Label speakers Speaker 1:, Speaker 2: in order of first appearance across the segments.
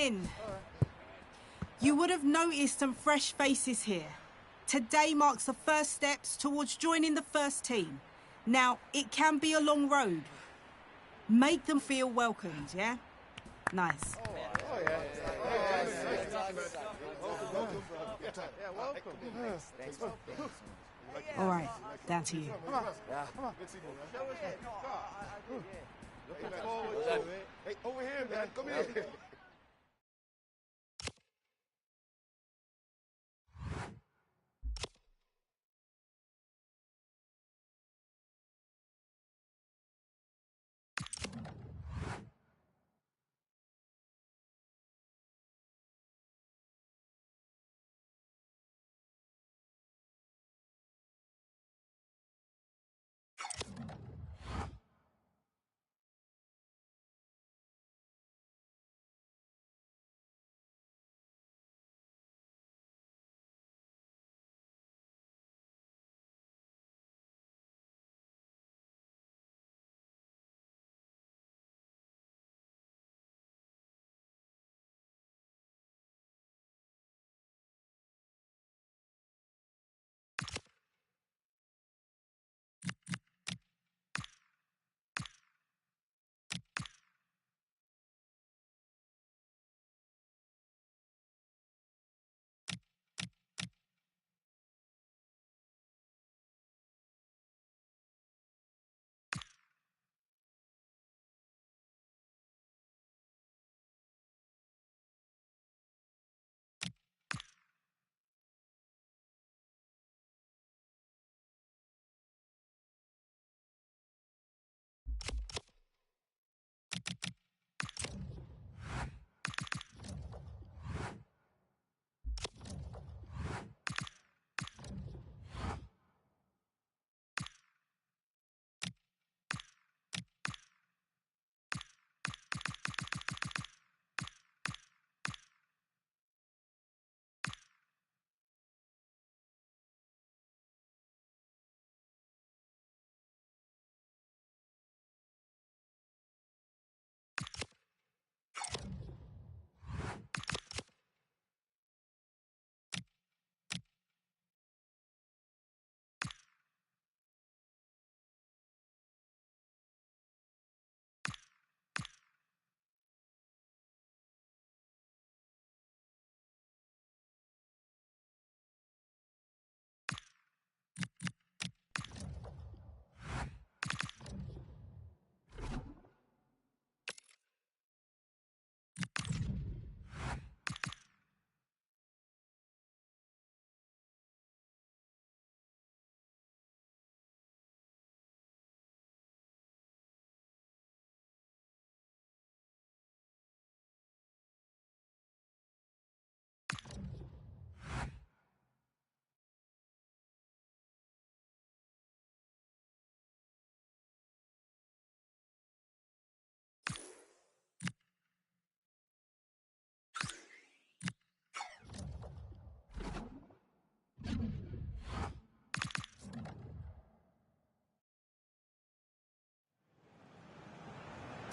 Speaker 1: in. You would have noticed some fresh faces here. Today marks the first steps towards joining the first team. Now, it can be a long road. Make them feel welcomed, yeah? Nice. All right, down to you.
Speaker 2: Hey, over here, man. Come here.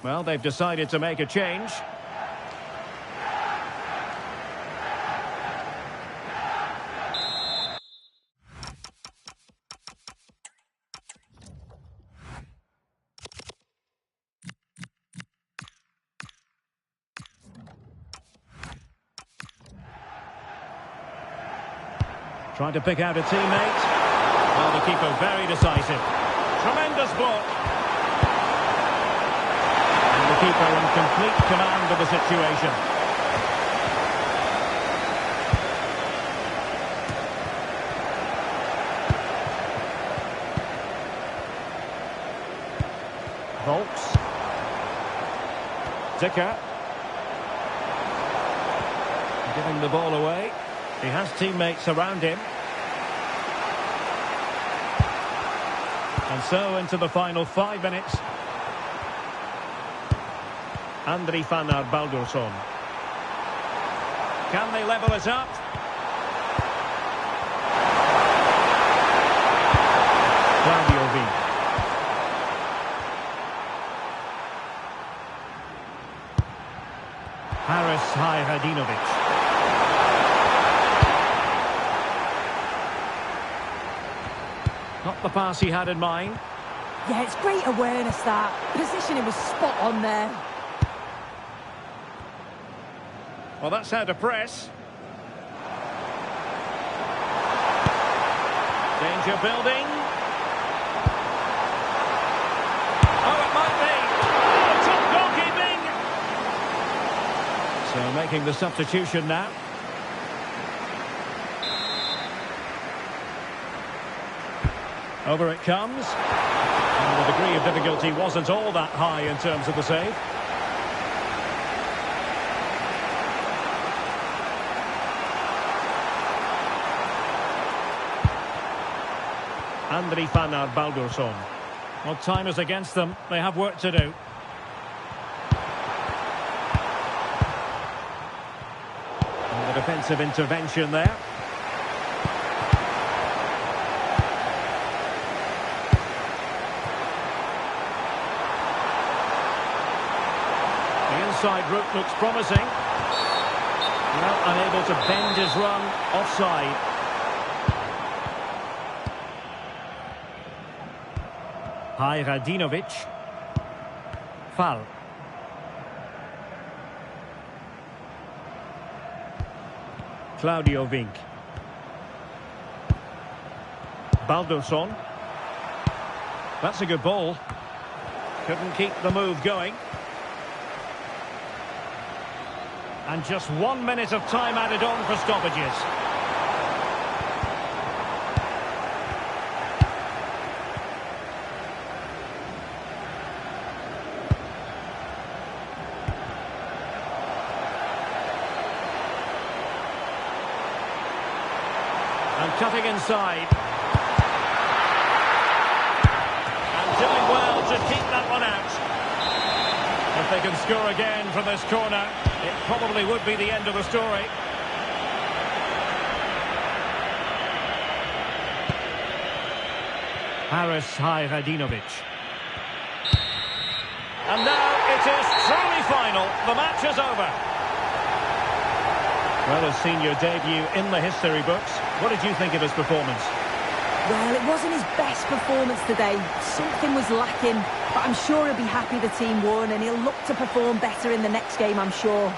Speaker 3: Well, they've decided to make a change. Trying to pick out a teammate. Well, the keeper very decisive. Tremendous block. And the keeper in complete command of the situation. Volks. Dicker. Giving the ball away. He has teammates around him. And so into the final 5 minutes. Andri Fannar Baldursson. Can they level it up? Claudio V. Harris Haris Hajradinovic. Not the pass he had in mind.
Speaker 4: Yeah, it's great awareness, that. Positioning was spot on there.
Speaker 3: Well, that's how to press. Danger building. Oh, it might be. Oh, top goalkeeping. So making the substitution now. Over it comes. And the degree of difficulty wasn't all that high in terms of the save. Andri Fannar Baldursson. Well, time is against them. They have work to do. And the defensive intervention there. The inside route looks promising. Well, unable to bend his run. Offside. Hajradinovic. Foul. Claudio Vink. Baldursson. That's a good ball. Couldn't keep the move going. And just 1 minute of time added on for stoppages. And cutting inside. And doing well to keep that one out. If they can score again from this corner, it probably would be the end of the story. Haris Hajradinovic. And now it is truly final. The match is over. Well, his senior debut in the history books. What did you think of his performance?
Speaker 4: Well, it wasn't his best performance today. Something was lacking, but I'm sure he'll be happy the team won, and he'll look to perform better in the next game, I'm sure.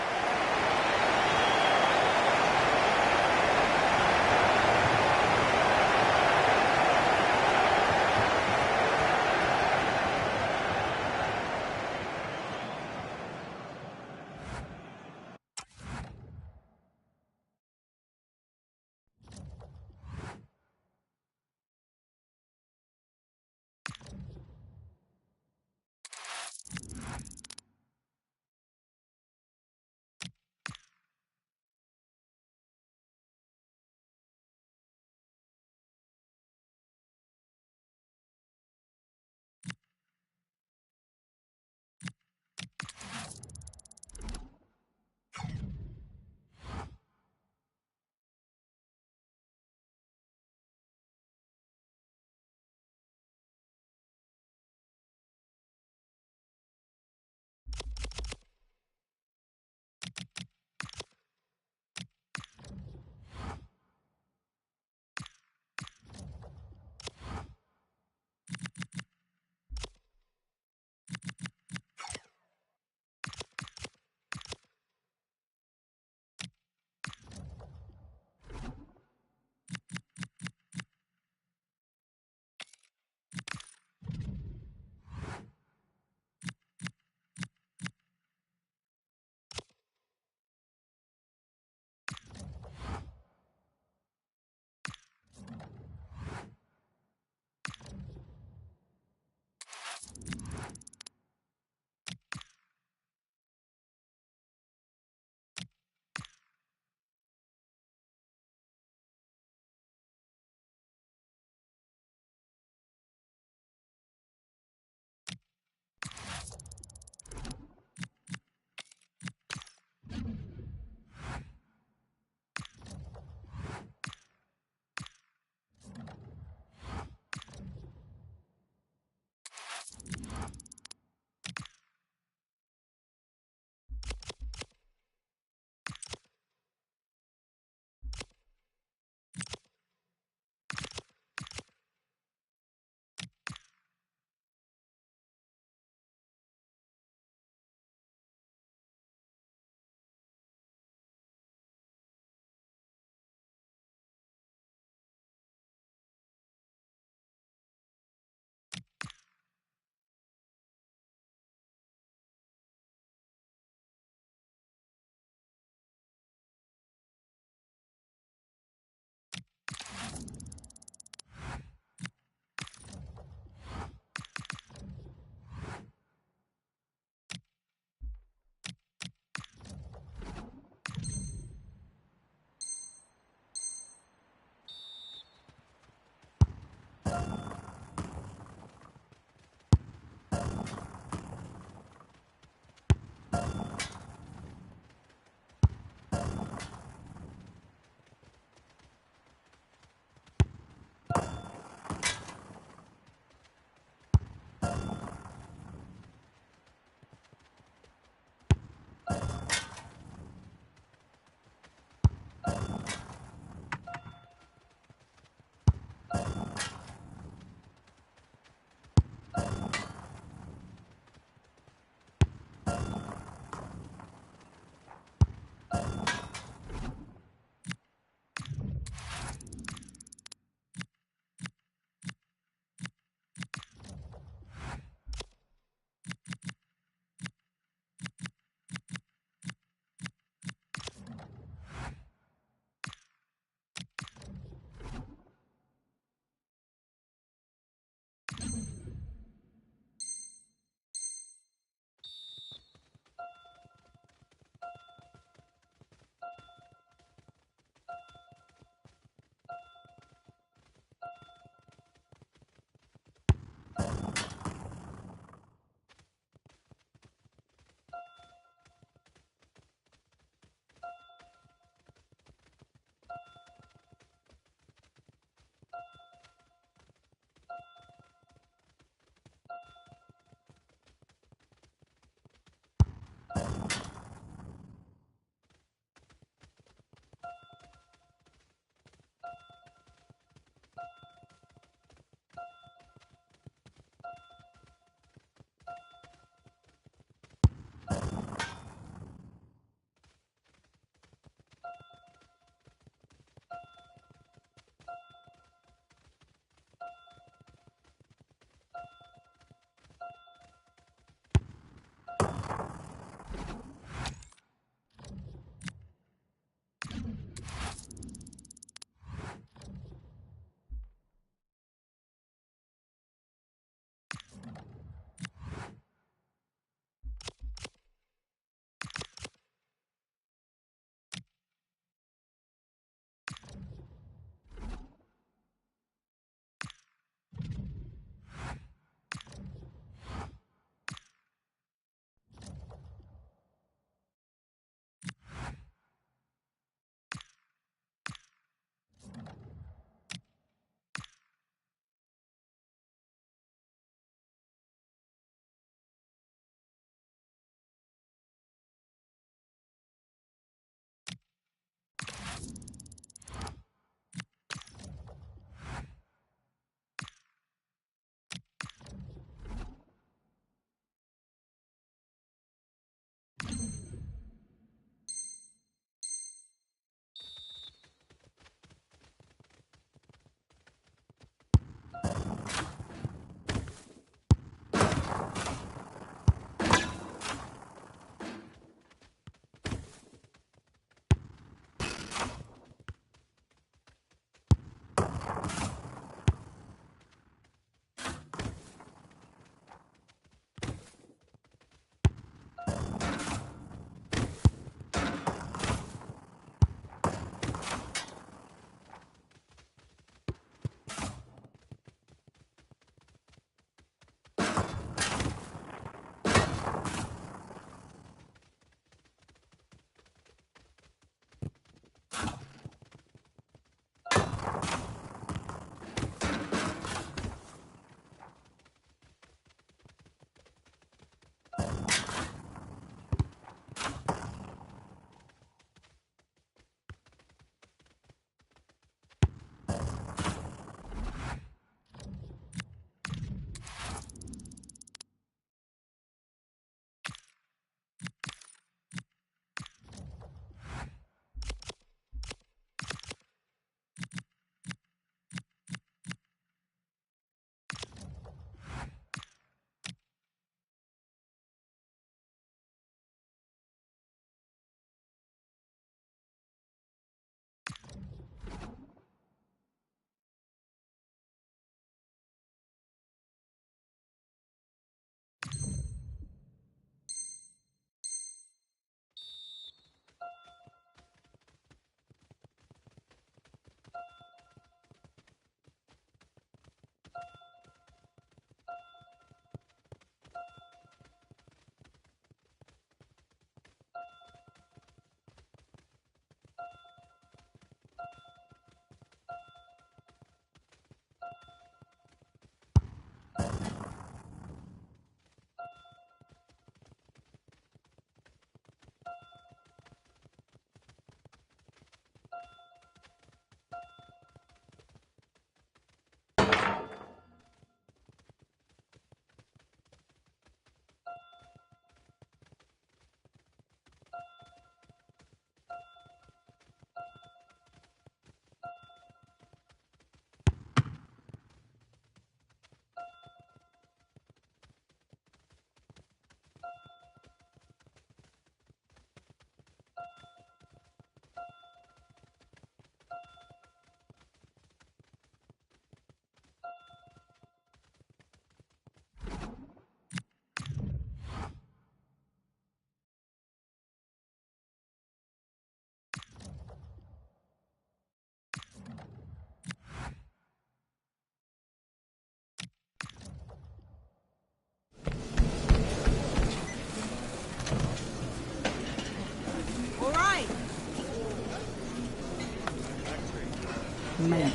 Speaker 1: mate,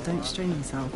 Speaker 1: don't strain yourself.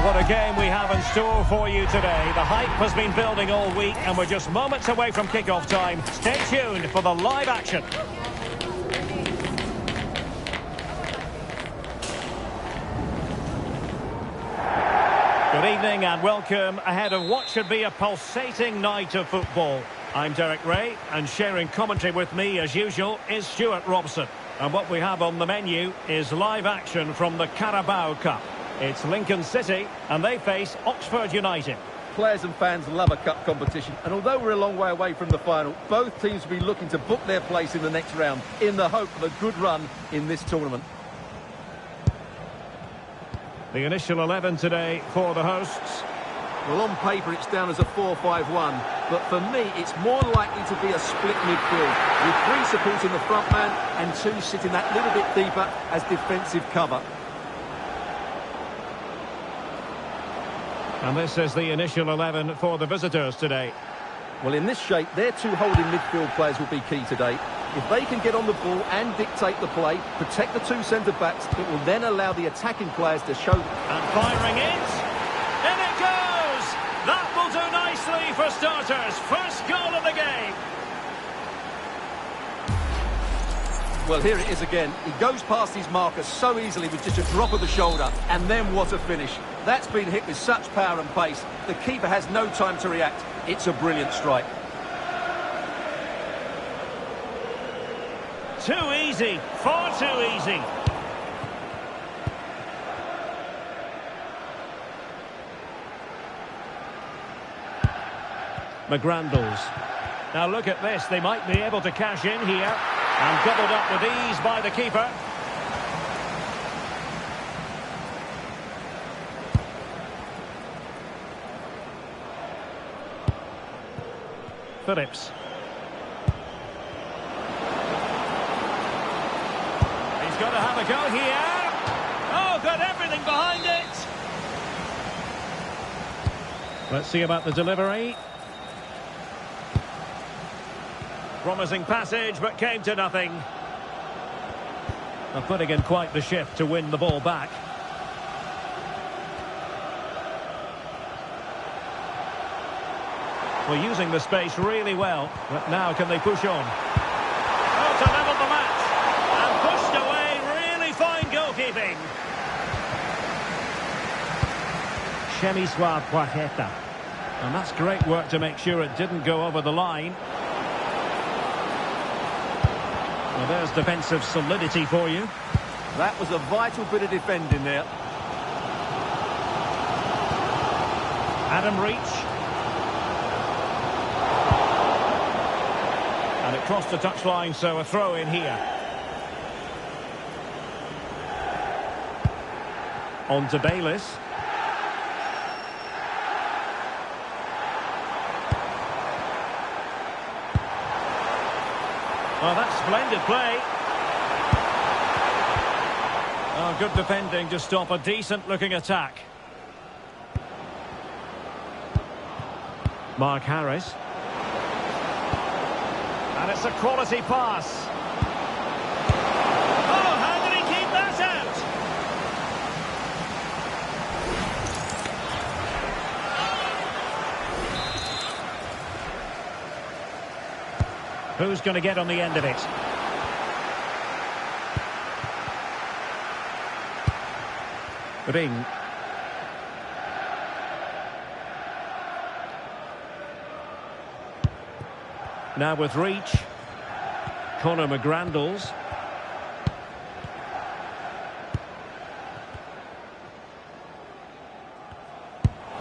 Speaker 3: What a game we have in store for you today. The hype has been building all week and we're just moments away from kick-off time. Stay tuned for the live action. Good evening and welcome ahead of what should be a pulsating night of football. I'm Derek Ray and sharing commentary with me as usual is Stuart Robson. And what we have on the menu is live action from the Carabao Cup. It's Lincoln City, and they face Oxford United.
Speaker 5: Players and fans love a cup competition, and although we're a long way away from the final, both teams will be looking to book their place in the next round in the hope of a good run in this tournament.
Speaker 3: The initial 11 today for the hosts.
Speaker 5: Well, on paper it's down as a 4-5-1, but for me it's more likely to be a split midfield, with 3 supporting the front man and 2 sitting that little bit deeper as defensive cover.
Speaker 3: And this is the initial 11 for the visitors today.
Speaker 5: Well, in this shape, their 2 holding midfield players will be key today. If they can get on the ball and dictate the play, protect the 2 centre-backs, it will then allow the attacking players to show...
Speaker 3: And firing it! In it goes! That will do nicely for starters. First goal of the game.
Speaker 5: Well, here it is again. He goes past his marker so easily with just a drop of the shoulder. And then what a finish. That's been hit with such power and pace. The keeper has no time to react. It's a brilliant strike.
Speaker 3: Too easy. Far too easy. McGrandles. Now look at this. They might be able to cash in here. And doubled up with ease by the keeper. Phillips. He's got to have a go here. Oh, got everything behind it. Let's see about the delivery. Promising passage, but came to nothing. They're putting in quite the shift to win the ball back. Well, using the space really well, but now can they push on? Oh, to level the match. And pushed away, really fine goalkeeping. Chemiswa Poireta. And that's great work to make sure it didn't go over the line. Well, there's defensive solidity for you.
Speaker 5: That was a vital bit of defending there.
Speaker 3: Adam Reach. And it crossed the touchline, so a throw in here. On to Bayliss. Oh, that's splendid play. Oh, good defending to stop a decent-looking attack. Mark Harris. And it's a quality pass. Oh, how did he keep that out? Who's going to get on the end of it? Ring. Now with Reach. Conor McGrandles.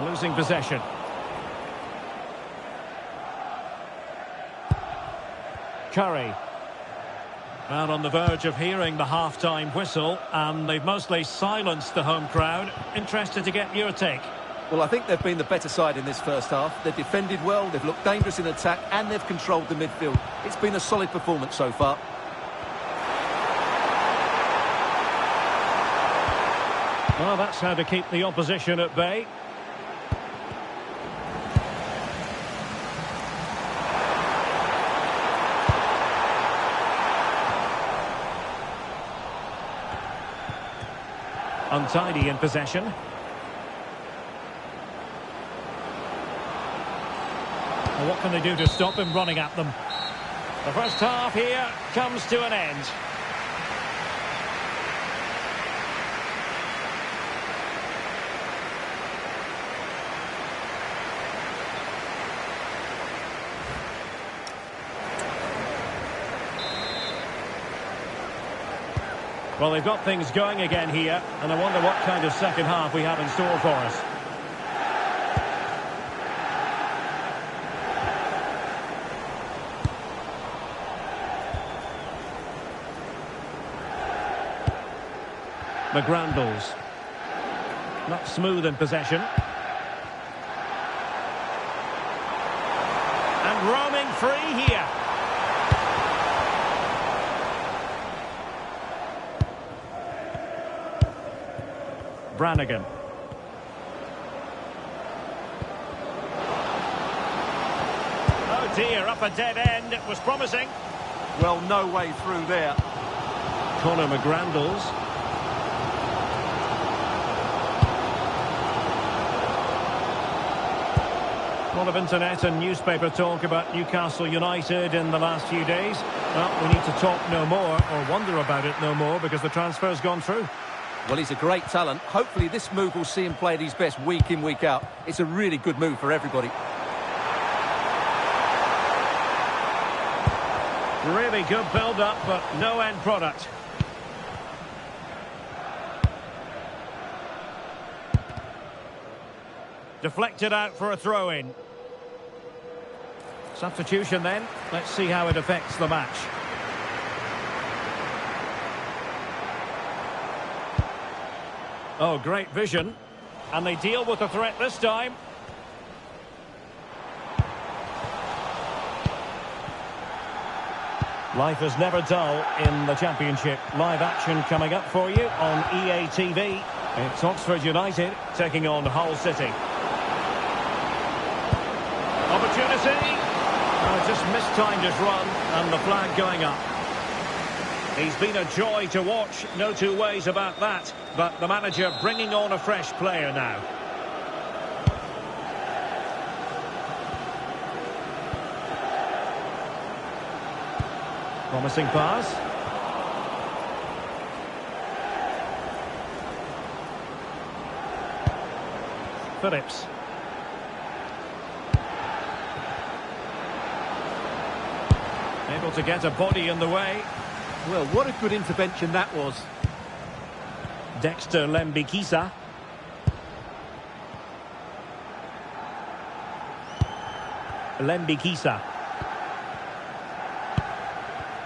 Speaker 3: Losing possession. Curry. Well, on the verge of hearing the half-time whistle, and they've mostly silenced the home crowd. Interested to get your take.
Speaker 5: Well, I think they've been the better side in this first half. They've defended well, they've looked dangerous in attack, and they've controlled the midfield. It's been a solid performance so far.
Speaker 3: Well, that's how to keep the opposition at bay. Untidy in possession. Well, what can they do to stop him running at them? The first half here comes to an end. Well, they've got things going again here, and I wonder what kind of second half we have in store for us. McGrandles. Not smooth in possession. And roaming free here. Brannigan. Oh dear, up a dead end. It was promising.
Speaker 5: Well, no way through there.
Speaker 3: Conor McGrandles. A lot of internet and newspaper talk about Newcastle United in the last few days. Well, we need to talk no more, or wonder about it no more, because the transfer's gone through.
Speaker 5: Well, he's a great talent. Hopefully this move will see him play at his best week in, week out. It's a really good move for everybody.
Speaker 3: Really good build-up, but no end product. Deflected out for a throw-in. Substitution then. Let's see how it affects the match. Oh, great vision. And they deal with the threat this time. Life is never dull in the Championship. Live action coming up for you on EA TV. It's Oxford United taking on Hull City. Opportunity. Oh, just mistimed his run, and the flag going up. He's been a joy to watch, no two ways about that. But the manager bringing on a fresh player now. Promising pass. Phillips. Able to get a body in the way.
Speaker 5: Well, what a good intervention that was.
Speaker 3: Dexter Lembikisa. Lembikisa.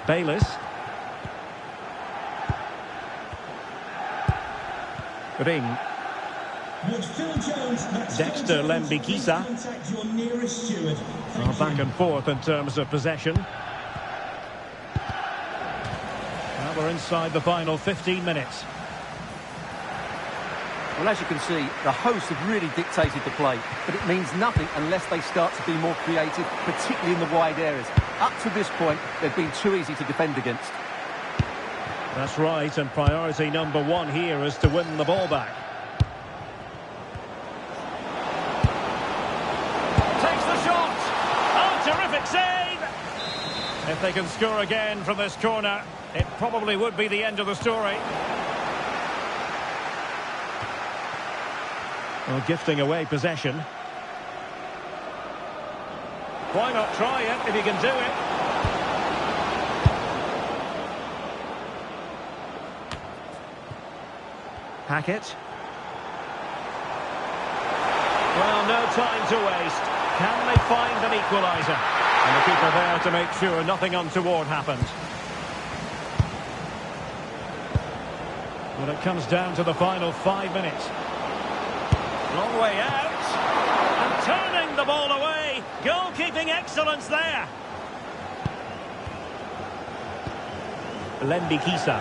Speaker 3: Bayliss. Ring. Dexter Lembikisa. Well, back and forth in terms of possession. Now we're inside the final 15 minutes.
Speaker 5: Well, as you can see, the hosts have really dictated the play, but it means nothing unless they start to be more creative, particularly in the wide areas. Up to this point, they've been too easy to defend against.
Speaker 3: That's right, and priority number one here is to win the ball back. Takes the shot! Oh, terrific save! If they can score again from this corner, it probably would be the end of the story. Well, gifting away possession. Why not try it if you can do it? Hackett. Well, no time to waste. Can they find an equaliser? And the keeper there to make sure nothing untoward happened. Well, it comes down to the final 5 minutes. Long way out. And turning the ball away. Goalkeeping excellence there. Lembikisa.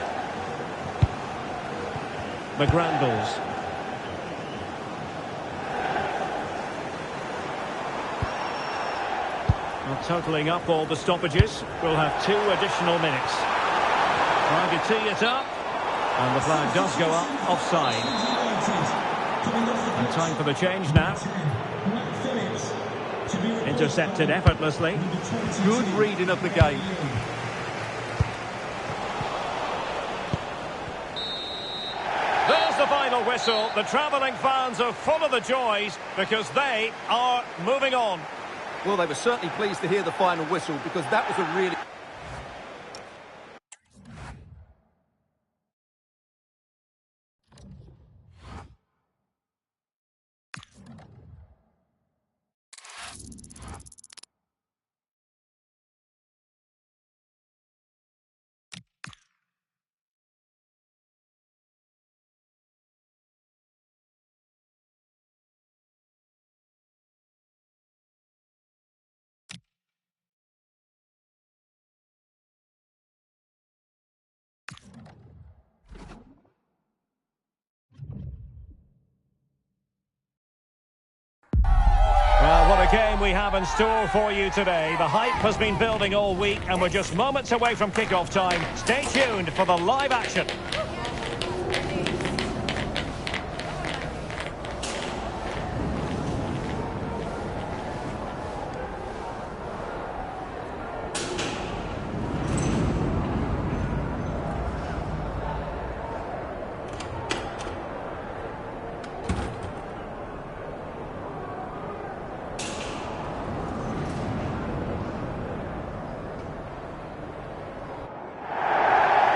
Speaker 3: The Grandals. Well, totalling up all the stoppages, we'll have 2 additional minutes. Trying to tee it up. And the flag does go up, offside. And time for the change now. Intercepted effortlessly.
Speaker 5: Good reading of the game.
Speaker 3: There's the final whistle. The travelling fans are full of the joys because they are moving on.
Speaker 5: Well, they were certainly pleased to hear the final whistle because that was a really...
Speaker 3: Well, what a game we have in store for you today. The hype has been building all week and we're just moments away from kick-off time. Stay tuned for the live action.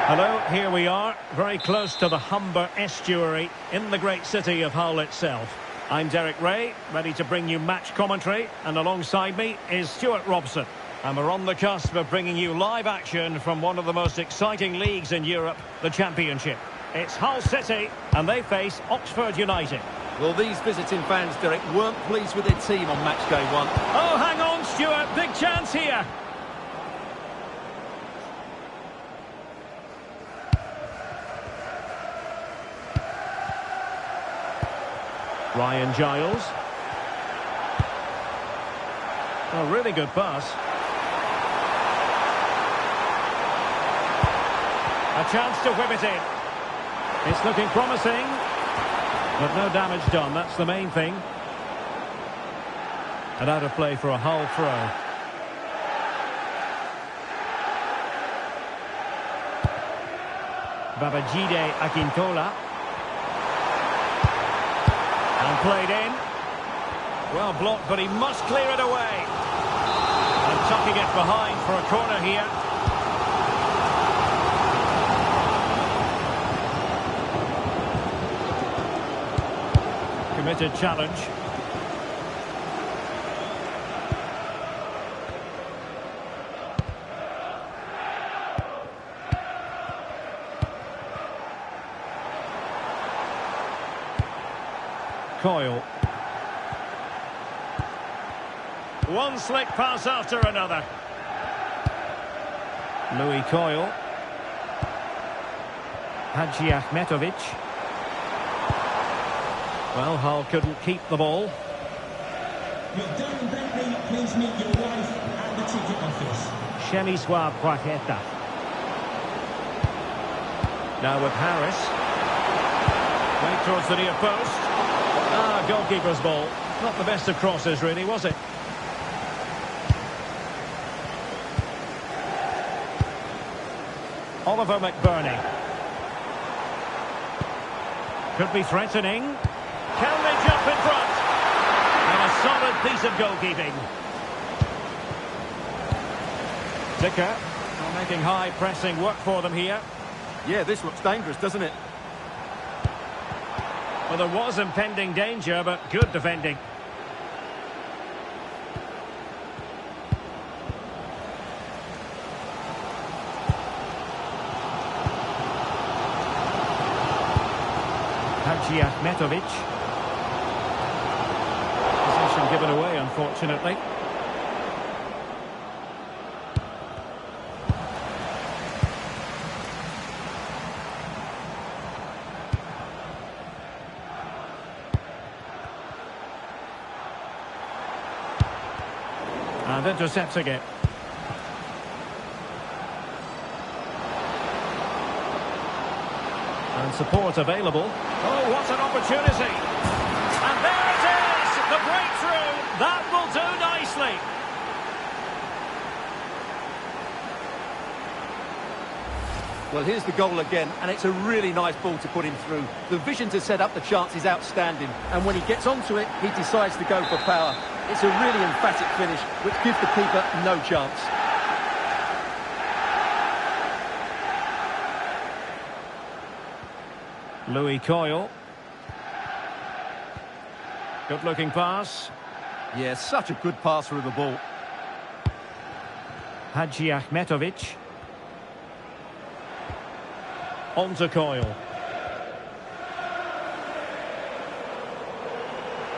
Speaker 3: Hello, here we are, very close to the Humber estuary in the great city of Hull itself. I'm Derek Ray, ready to bring you match commentary, and alongside me is Stuart Robson. And we're on the cusp of bringing you live action from one of the most exciting leagues in Europe, the Championship. It's Hull City, and they face Oxford United.
Speaker 5: Well, these visiting fans, Derek, weren't pleased with their team on match day 1.
Speaker 3: Oh, hang on, Stuart, big chance here. Ryan Giles. Oh, really good pass. A chance to whip it in. It's looking promising, but no damage done. That's the main thing. And out of play for a Hull throw. Babajide Akintola. And played in. Well blocked, but he must clear it away. And tucking it behind for a corner here. Committed challenge. Coyle. One slick pass after another. Louis Coyle. Hadji Ahmetovic. Well, Hull couldn't keep the ball.
Speaker 6: Darren Bentley, please meet your wife at the ticket office.
Speaker 3: Chemiswa Praqueta. Now with Harris. Right towards the near post. Ah, goalkeeper's ball. Not the best of crosses, really, was it? Oliver McBurney. Could be threatening. Can they jump in front? And a solid piece of goalkeeping. Dicker, making high pressing work for them here.
Speaker 5: Yeah, this looks dangerous, doesn't it?
Speaker 3: Well, there was impending danger, but good defending. Hadji Ahmetovic. Possession given away, unfortunately. And intercepting it. And support available. Oh, what an opportunity! And there it is! The breakthrough! That will do nicely!
Speaker 5: Well, here's the goal again, and it's a really nice ball to put him through. The vision to set up the chance is outstanding, and when he gets onto it, he decides to go for power. It's a really emphatic finish, which gives the keeper no chance.
Speaker 3: Louis Coyle. Good-looking pass.
Speaker 5: Yeah, such a good passer of the ball.
Speaker 3: Hadji Ahmetovic. On to Coyle.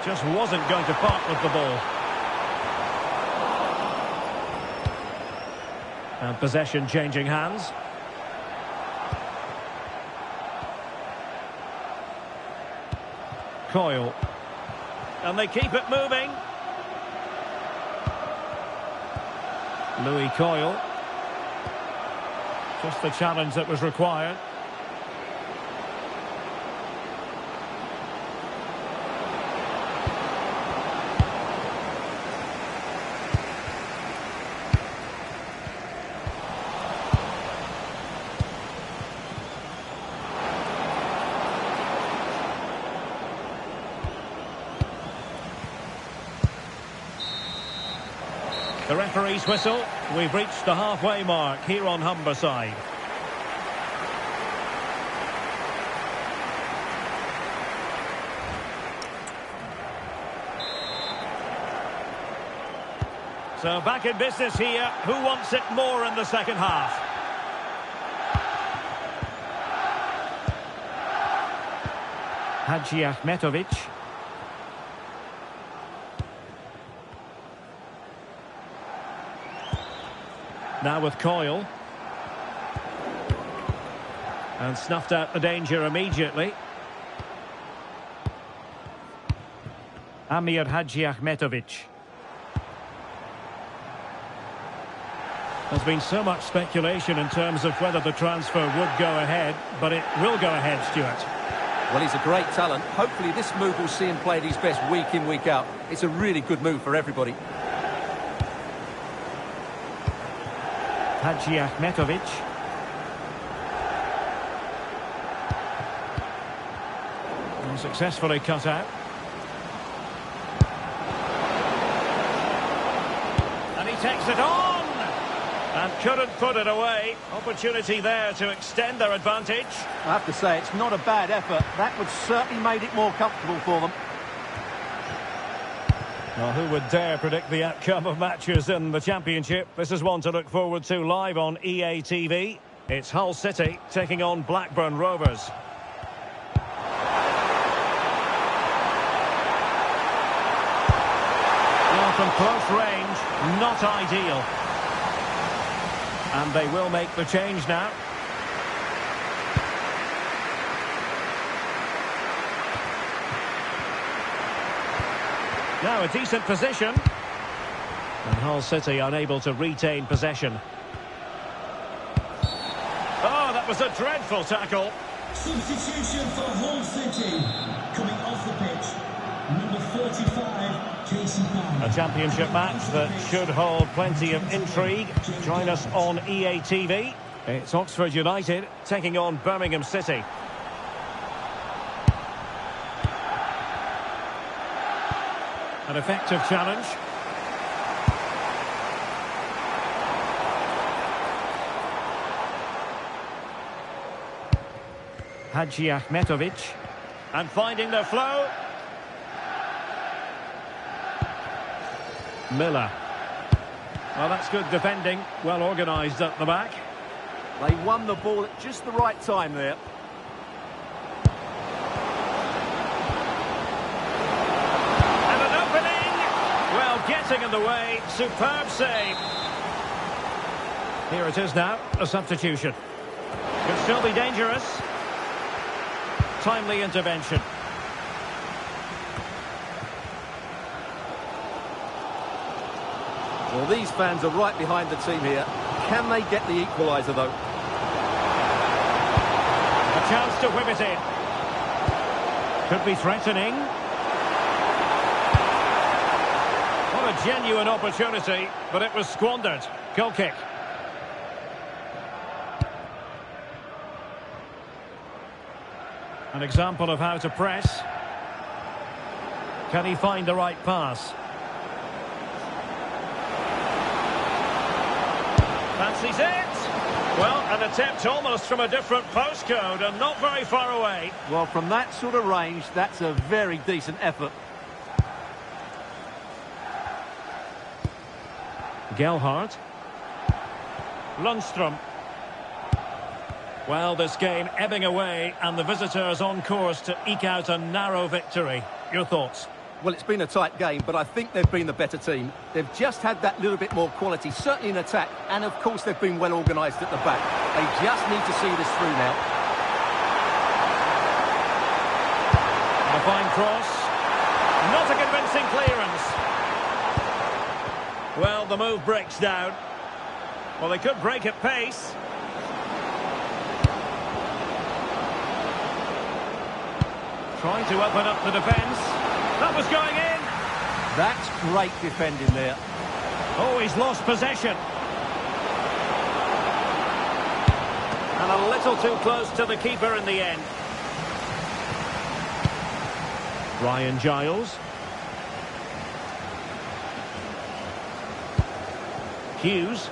Speaker 3: Just wasn't going to part with the ball. And possession changing hands. Coyle. And they keep it moving. Louis Coyle. Just the challenge that was required. The referee's whistle. We've reached the halfway mark here on Humberside. So back in business here. Who wants it more in the second half? Hadji Ahmetovic. Now with Coyle. And snuffed out the danger immediately. Amir Hadji Ahmetovic. There's been so much speculation in terms of whether the transfer would go ahead, but it will go ahead, Stuart.
Speaker 5: Well, he's a great talent. Hopefully this move will see him play at his best week in, week out. It's a really good move for everybody.
Speaker 3: Hadji Ahmetovic. And successfully cut out. And he takes it on! And couldn't put it away. Opportunity there to extend their advantage.
Speaker 5: I have to say, it's not a bad effort. That would certainly made it more comfortable for them.
Speaker 3: Well, who would dare predict the outcome of matches in the Championship? This is one to look forward to live on EA TV. It's Hull City taking on Blackburn Rovers. Well, from close range, not ideal. And they will make the change now. Now a decent position. And Hull City unable to retain possession. Oh, that was a dreadful tackle.
Speaker 6: Substitution for Hull City. Coming off the pitch, number 45, Casey Barnes.
Speaker 3: A championship match that should hold plenty of intrigue. Join us on EA TV. It's Oxford United taking on Birmingham City. An effective challenge. Hadji Ahmetovic. And finding the flow. Miller. Well, that's good defending. Well organised at the back.
Speaker 5: They won the ball at just the right time there.
Speaker 3: the way. Superb save. Here it is now, a substitution. Could still be dangerous. Timely intervention.
Speaker 5: Well, these fans are right behind the team here. Can they get the equaliser, though?
Speaker 3: A chance to whip it in. Could be threatening. What a genuine opportunity, but it was squandered. Goal kick. An example of how to press. Can he find the right pass? Fancies it. Well, an attempt almost from a different postcode and not very far away.
Speaker 5: Well, from that sort of range, that's a very decent effort.
Speaker 3: Gelhardt. Lundstrom. Well, this game ebbing away and the visitors on course to eke out a narrow victory. Your thoughts?
Speaker 5: Well, it's been a tight game, but I think they've been the better team. They've just had that little bit more quality, certainly in attack, and of course they've been well organised at the back. They just need to see this through now.
Speaker 3: A fine cross. Not a convincing clearance. Well, the move breaks down. Well, they could break at pace. Trying to open up the defence. That was going in.
Speaker 5: That's great defending there.
Speaker 3: Oh, he's lost possession. And a little too close to the keeper in the end. Ryan Giles. Hughes.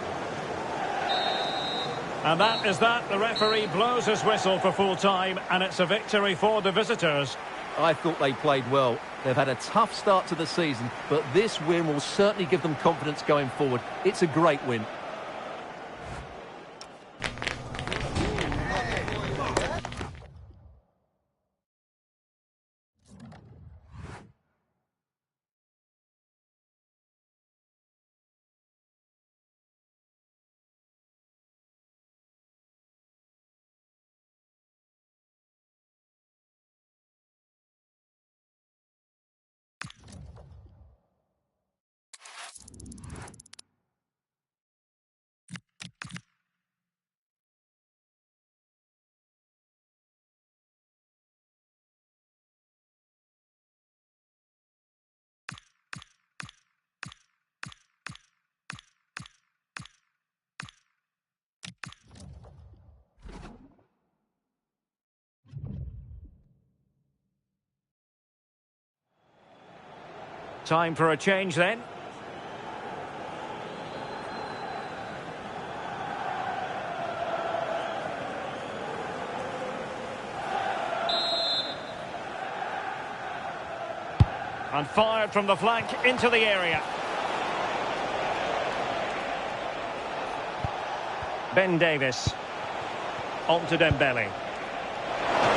Speaker 3: And that is that. The referee blows his whistle for full time, and it's a victory for the visitors.
Speaker 5: I thought they played well. They've had a tough start to the season, but this win will certainly give them confidence going forward. It's a great win.
Speaker 3: Time for a change then. And fired from the flank into the area. Ben Davis. On to Dembele.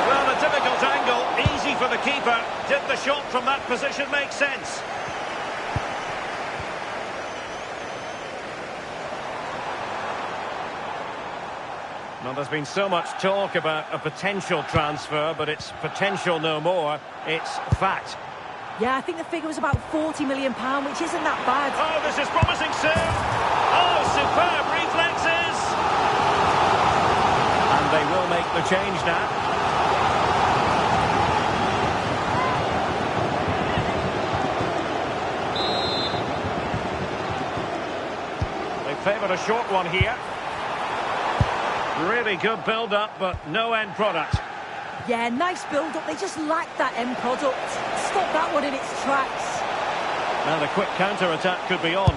Speaker 3: Well, a difficult angle, easy for the keeper. Did the shot from that position make sense? Well, there's been so much talk about a potential transfer, but it's potential no more. It's fact.
Speaker 4: Yeah, I think the figure was about £40 million, which isn't that bad.
Speaker 3: Oh, this is promising soon. Oh, superb reflexes. And they will make the change now. They favoured a short one here. Really good build-up, but no end product.
Speaker 4: Yeah, nice build-up. They just lacked that end product. Stop that one in its tracks.
Speaker 3: Now the quick counter-attack could be on.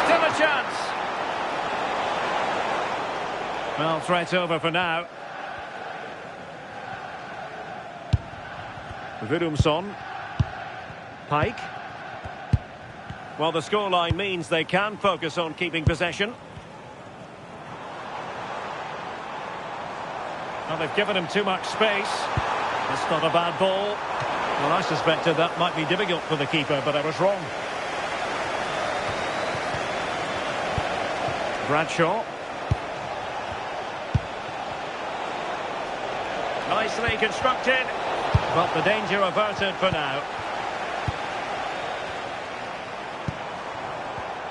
Speaker 3: Still a chance. Well, threat over for now. Vidumson. Pike. Well, the scoreline means they can focus on keeping possession. Well, they've given him too much space. That's not a bad ball. Well, I suspected that might be difficult for the keeper, but I was wrong. Bradshaw. Nicely constructed, but the danger averted for now.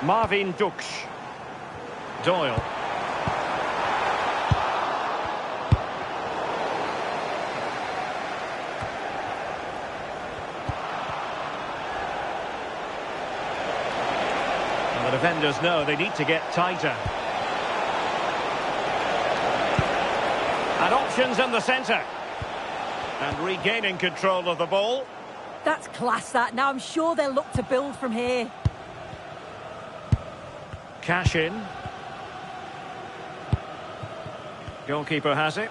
Speaker 3: Marvin Dux. Doyle. And the defenders know they need to get tighter. And options in the centre. And regaining control of the ball.
Speaker 4: That's class, that. Now I'm sure they'll look to build from here.
Speaker 3: Cash in. Goalkeeper has it.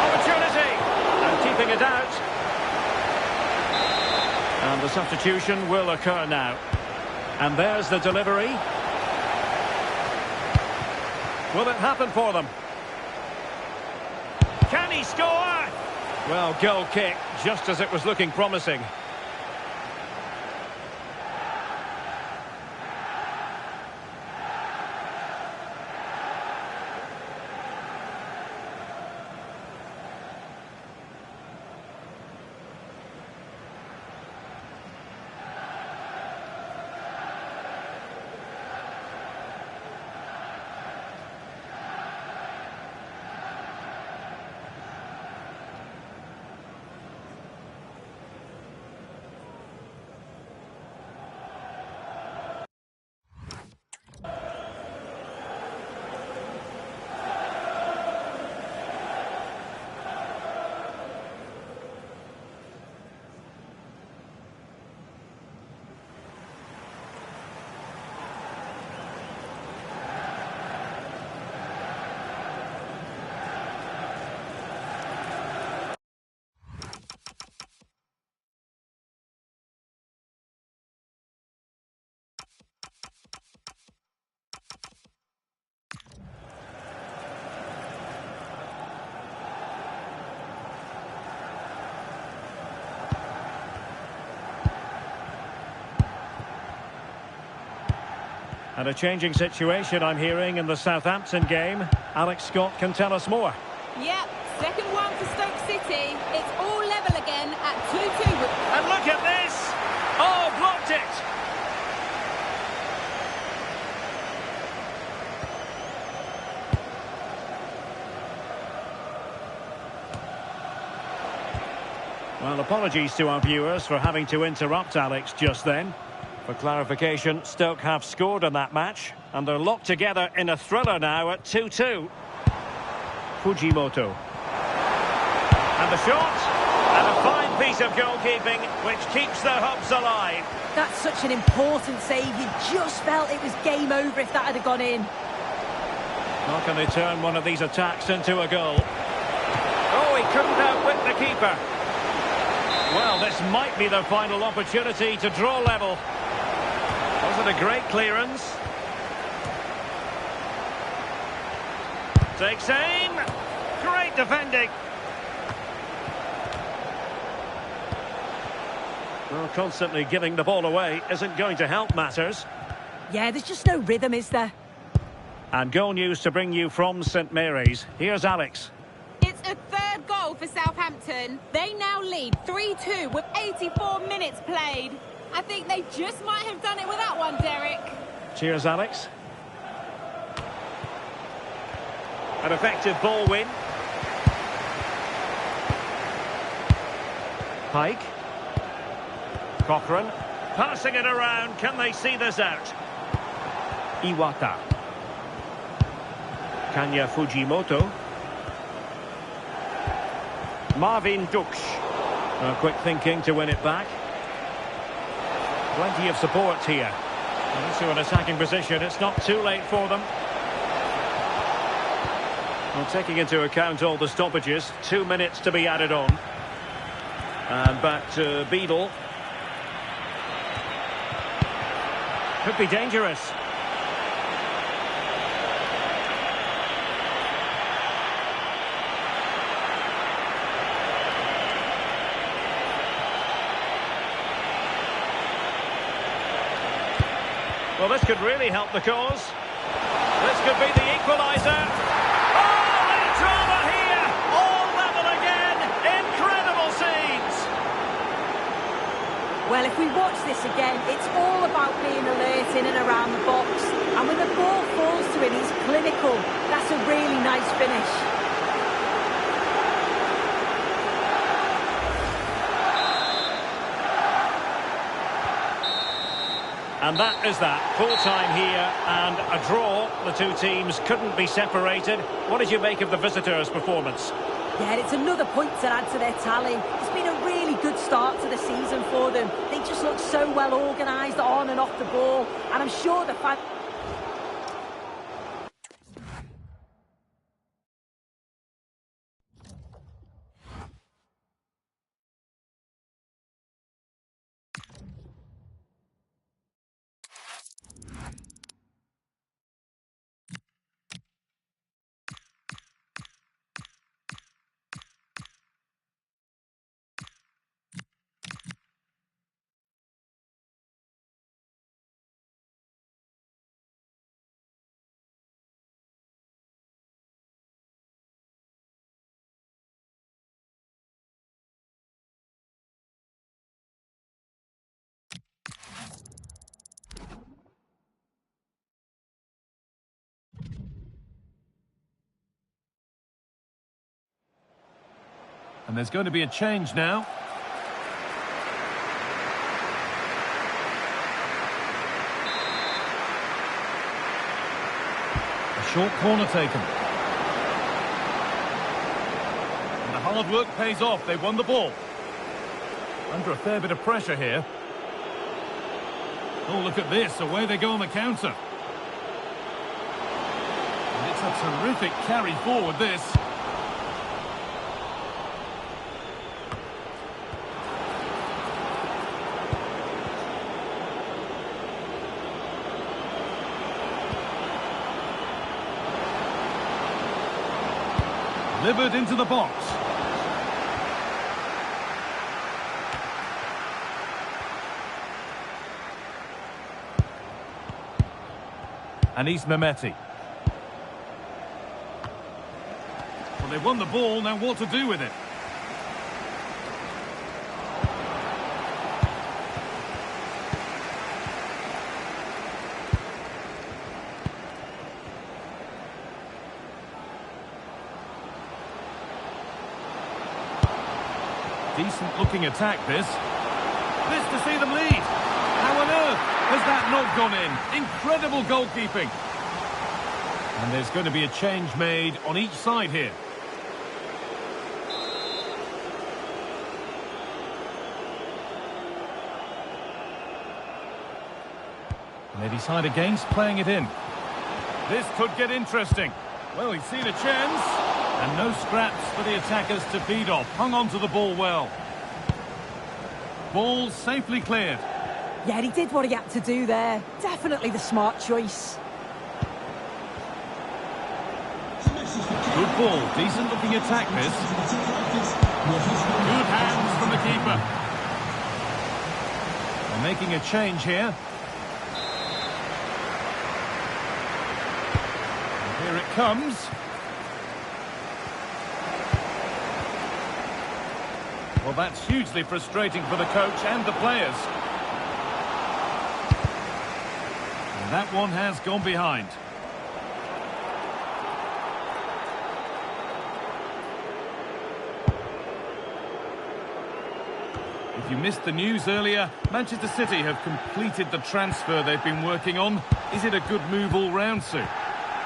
Speaker 3: Opportunity! And keeping it out. And the substitution will occur now. And there's the delivery. Will it happen for them? Can he score? Well, goal kick, just as it was looking promising. And a changing situation I'm hearing in the Southampton game. Alex Scott can tell us more.
Speaker 7: Yep, second one for Stoke City. It's all level again at 2-2.
Speaker 3: And look at this! Oh, blocked it! Well, apologies to our viewers for having to interrupt Alex just then. For clarification, Stoke have scored in that match, and they're locked together in a thriller now at 2-2. Fujimoto. And the shot, and a fine piece of goalkeeping, which keeps their hopes alive.
Speaker 4: That's such an important save. You just felt it was game over if that had gone in.
Speaker 3: How can they turn one of these attacks into a goal? Oh, he couldn't outwit the keeper. Well, this might be their final opportunity to draw level. Was it a great clearance? Takes aim. Great defending. Well, constantly giving the ball away isn't going to help matters.
Speaker 4: Yeah, there's just no rhythm, is there?
Speaker 3: And goal news to bring you from St Mary's. Here's Alex.
Speaker 7: It's a third goal for Southampton. They now lead 3-2 with 84 minutes played. I think they just might have done it with that one, Derek.
Speaker 3: Cheers, Alex. An effective ball win. Pike. Cochrane. Passing it around. Can they see this out? Iwata. Kanya Fujimoto. Marvin Dux. Quick thinking to win it back. Plenty of support here. Into an attacking position. It's not too late for them. Well, taking into account all the stoppages, 2 minutes to be added on. And back to Beadle. Could be dangerous. Well, this could really help the cause. This could be the equaliser. Oh, and drama here! All level again! Incredible scenes!
Speaker 4: Well, if we watch this again, it's all about being alert in and around the box. And when the ball falls to him, he's clinical. That's a really nice finish.
Speaker 3: And that is that. Full time here and a draw. The two teams couldn't be separated. What did you make of the visitors' performance?
Speaker 4: Yeah, it's another point to add to their tally. It's been a really good start to the season for them. They just look so well organised on and off the ball. And I'm sure the fans...
Speaker 8: And there's going to be a change now. A short corner taken. And the hard work pays off. They won the ball. Under a fair bit of pressure here. Oh, look at this. Away they go on the counter. And it's a terrific carry forward, this. Delivered into the box. And he's Mehmeti. Well, they won the ball, now what to do with it? Decent looking attack, this. This to see them lead. How on earth has that not gone in? Incredible goalkeeping. And there's going to be a change made on each side here. And they decide against playing it in. This could get interesting. Well, he's seen a chance. And no scraps for the attackers to feed off. Hung on to the ball well. Ball safely cleared.
Speaker 4: Yeah, he did what he had to do there. Definitely the smart choice.
Speaker 8: Good ball. Decent looking attack, this. Good hands from the keeper. They're making a change here. And here it comes. Well, that's hugely frustrating for the coach and the players. And that one has gone behind. If you missed the news earlier, Manchester City have completed the transfer they've been working on. Is it a good move all round, Sue?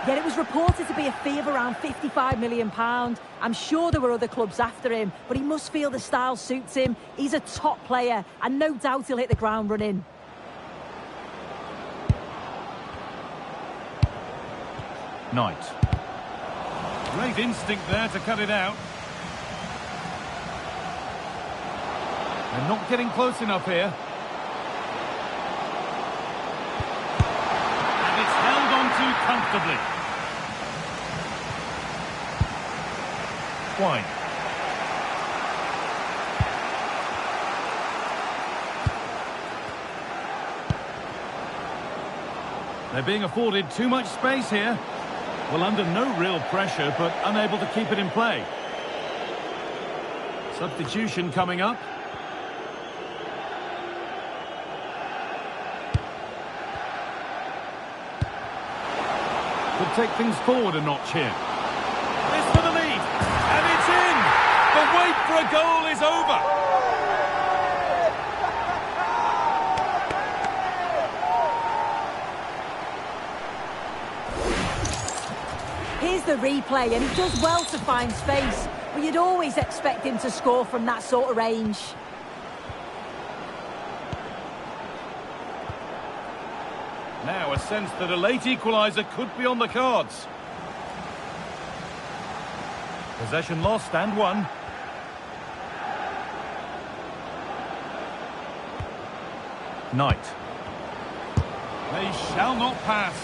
Speaker 4: Yet it was reported to be a fee of around £55 million. I'm sure there were other clubs after him, but he must feel the style suits him. He's a top player, and no doubt he'll hit the ground running.
Speaker 8: Knight. Great instinct there to cut it out. They're not getting close enough here. And it's held on to comfortably. Wine. They're being afforded too much space here. Well, under no real pressure, but unable to keep it in play. Substitution coming up. Could take things forward a notch here. This for the lead, and it's in! The wait for a goal is over!
Speaker 4: Here's the replay, and he does well to find space, but you'd always expect him to score from that sort of range.
Speaker 8: Now a sense that a late equaliser could be on the cards. Possession lost and won. Knight. They shall not pass.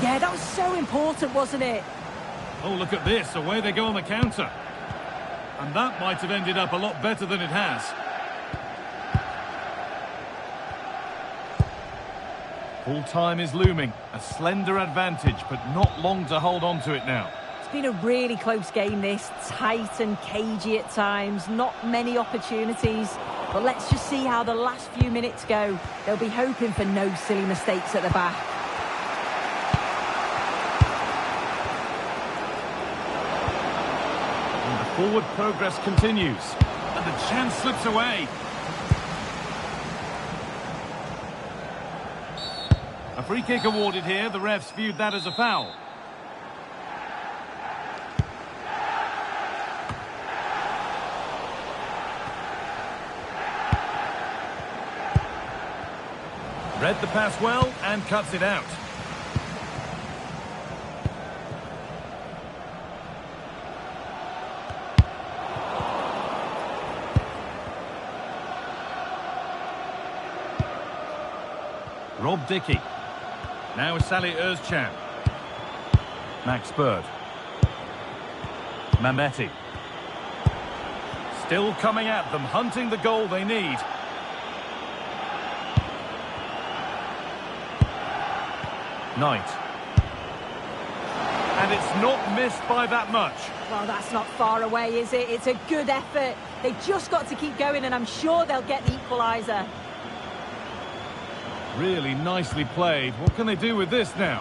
Speaker 4: Yeah, that was so important, wasn't it?
Speaker 8: Oh, look at this. Away they go on the counter. And that might have ended up a lot better than it has. Full time is looming. A slender advantage, but not long to hold on to it now.
Speaker 4: It's been a really close game, this. Tight and cagey at times. Not many opportunities. But let's just see how the last few minutes go. They'll be hoping for no silly mistakes at the back.
Speaker 8: And the forward progress continues. And the chance slips away. A free kick awarded here. The refs viewed that as a foul. Read the pass well and cuts it out. Rob Dickey. Now Sally FUTChamps. Max Bird. Mametti. Still coming at them, hunting the goal they need. Knight. And it's not missed by that much.
Speaker 4: Well, that's not far away, is it? It's a good effort. They've just got to keep going, and I'm sure they'll get the equaliser.
Speaker 8: Really nicely played. What can they do with this now?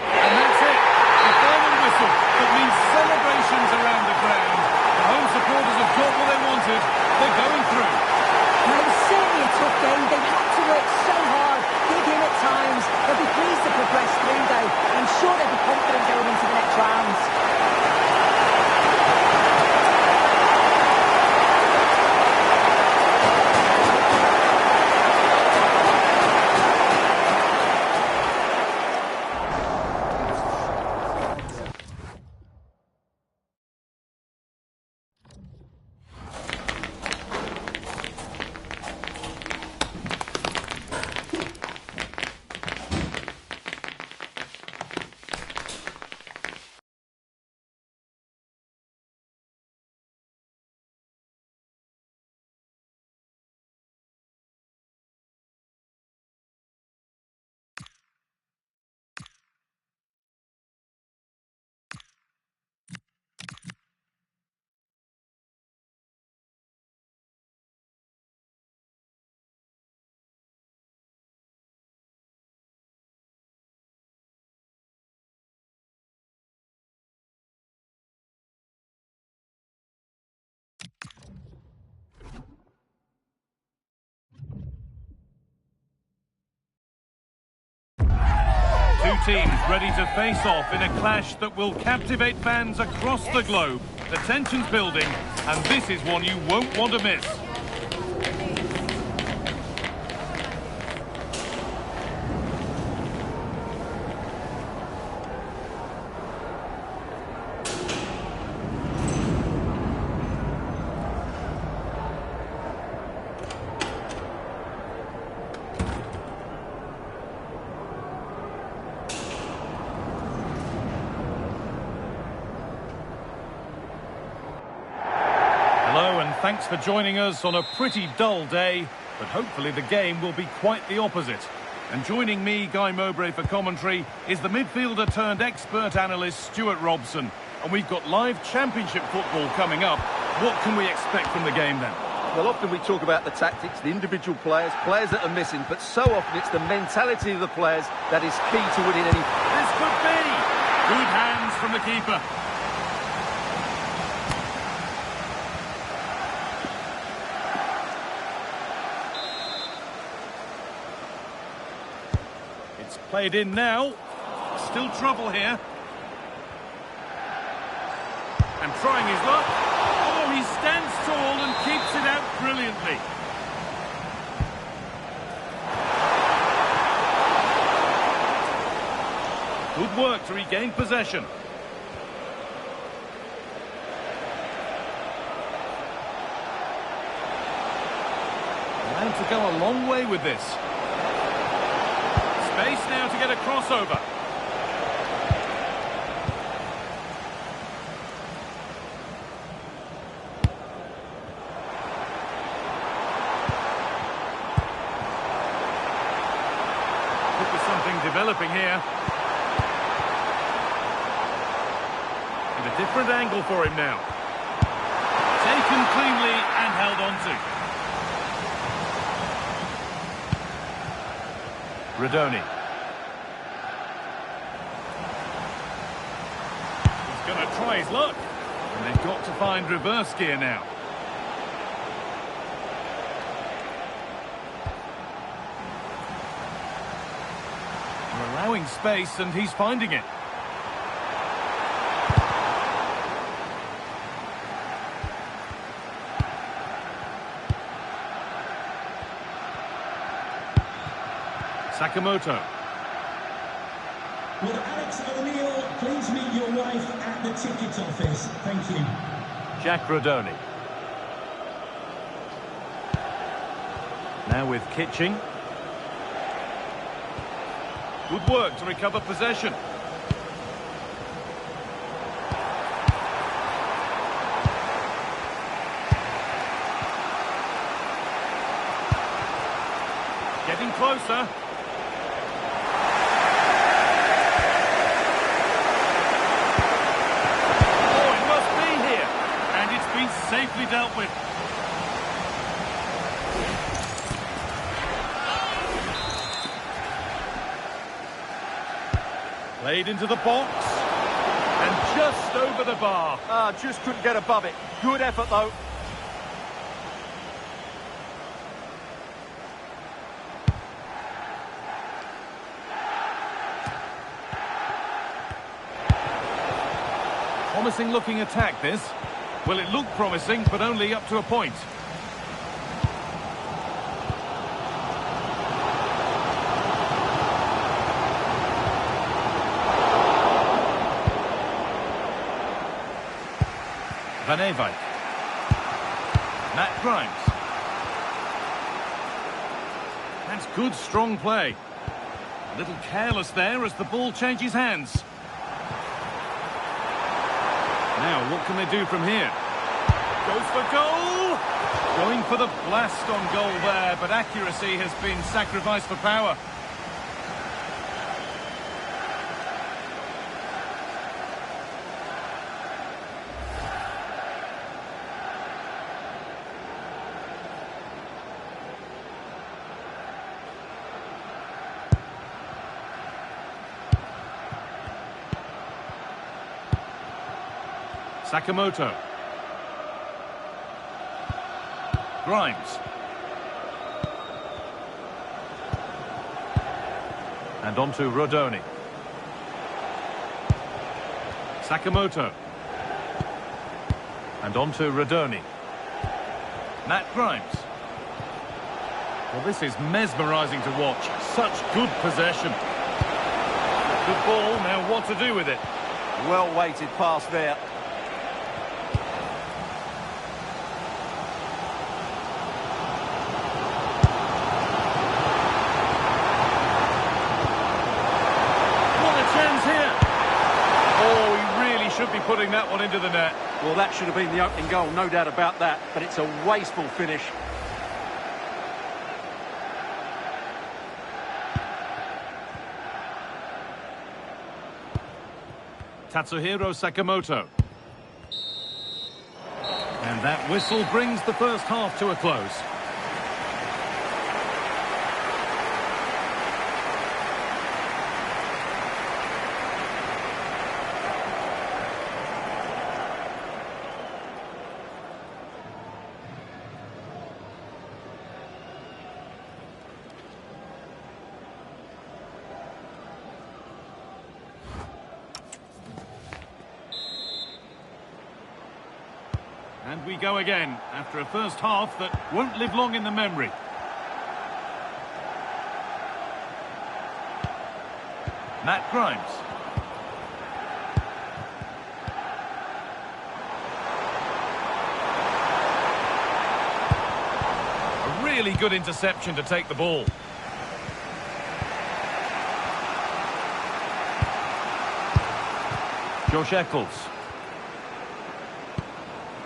Speaker 8: And that's it. The final whistle that means celebrations around the ground. The home supporters have got what they wanted. They're going through.
Speaker 4: Well, it was certainly a tough game. They've had to work so hard, dig in at times. They'll be pleased to progress through, though. I'm sure they'll be confident going into the next round.
Speaker 8: Two teams ready to face off in a clash that will captivate fans across the globe. The tension's building, and this is one you won't want to miss. Hello and thanks for joining us on a pretty dull day, but hopefully the game will be quite the opposite. And joining me, Guy Mowbray, for commentary is the midfielder turned expert analyst Stuart Robson. And we've got live championship football coming up. What can we expect from the game then?
Speaker 5: Well, often we talk about the tactics, the individual players that are missing, but so often it's the mentality of the players that is key to winning any...
Speaker 8: This could be! Good hands from the keeper. It's played in now. Still trouble here. And trying his luck. Oh, he stands tall and keeps it out brilliantly. Good work to regain possession. And to go a long way with this. Space now to get a crossover. Could be something developing here. And a different angle for him now. Taken cleanly and held on to. Rodoni. He's going to try his luck. And they've got to find reverse gear now. They're allowing space and he's finding it. Sakamoto.
Speaker 6: Would Alex O'Neill please meet your wife at the ticket office? Thank you.
Speaker 8: Jack Rodoni. Now with Kitching. Good work to recover possession. Getting closer. Safely dealt with. Played into the box. And just over the bar.
Speaker 5: Just couldn't get above it. Good effort, though.
Speaker 8: Promising looking attack, this. Well, it looked promising, but only up to a point. Van Ewijk. Matt Grimes. That's good, strong play. A little careless there as the ball changes hands. Now, what can they do from here? Goes for goal! Going for the blast on goal there, but accuracy has been sacrificed for power. Sakamoto. Grimes. And on to Rodoni. Sakamoto. And on to Rodoni. Matt Grimes. Well, this is mesmerising to watch. Such good possession. Good ball, now what to do with it?
Speaker 5: Well-weighted pass there.
Speaker 8: Should be putting that one into the net.
Speaker 5: Well, that should have been the opening goal, no doubt about that, but it's a wasteful finish.
Speaker 8: Tatsuhiro Sakamoto. And that whistle brings the first half to a close. And we go again, after a first half that won't live long in the memory. Matt Grimes. A really good interception to take the ball. Josh Eccles.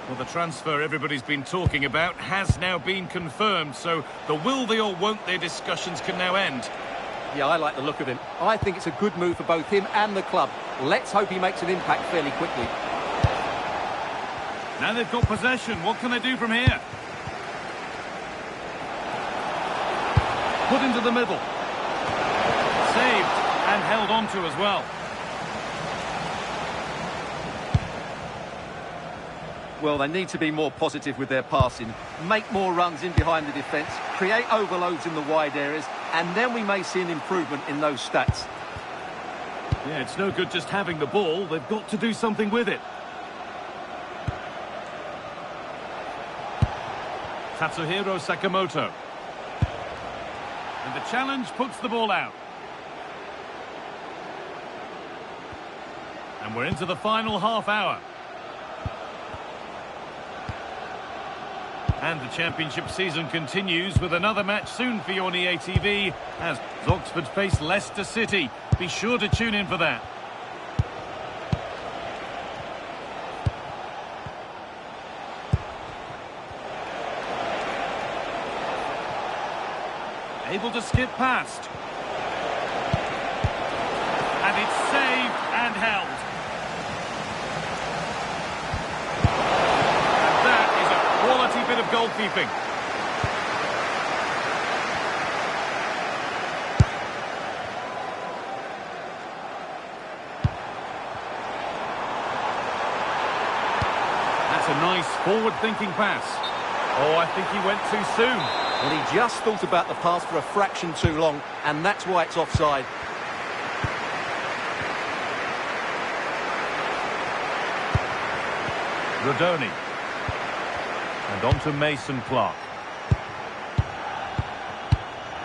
Speaker 8: Well, the transfer everybody's been talking about has now been confirmed, so the will they or won't they discussions can now end.
Speaker 5: Yeah, I like the look of him. I think it's a good move for both him and the club. Let's hope he makes an impact fairly quickly.
Speaker 8: Now they've got possession. What can they do from here? Put into the middle. Saved and held on to as well.
Speaker 5: Well, they need to be more positive with their passing, make more runs in behind the defence, create overloads in the wide areas, and then we may see an improvement in those stats.
Speaker 8: Yeah, it's no good just having the ball. They've got to do something with it. Tatsuhiro Sakamoto. And the challenge puts the ball out. And we're into the final half hour. And the championship season continues with another match soon for you on EATV as Oxford face Leicester City. Be sure to tune in for that. Able to skip past. And it's saved and held. Quality bit of goalkeeping. That's a nice forward-thinking pass. Oh, I think he went too soon.
Speaker 5: Well, he just thought about the pass for a fraction too long, and that's why it's offside.
Speaker 3: Rodoni. And on to Mason Clark.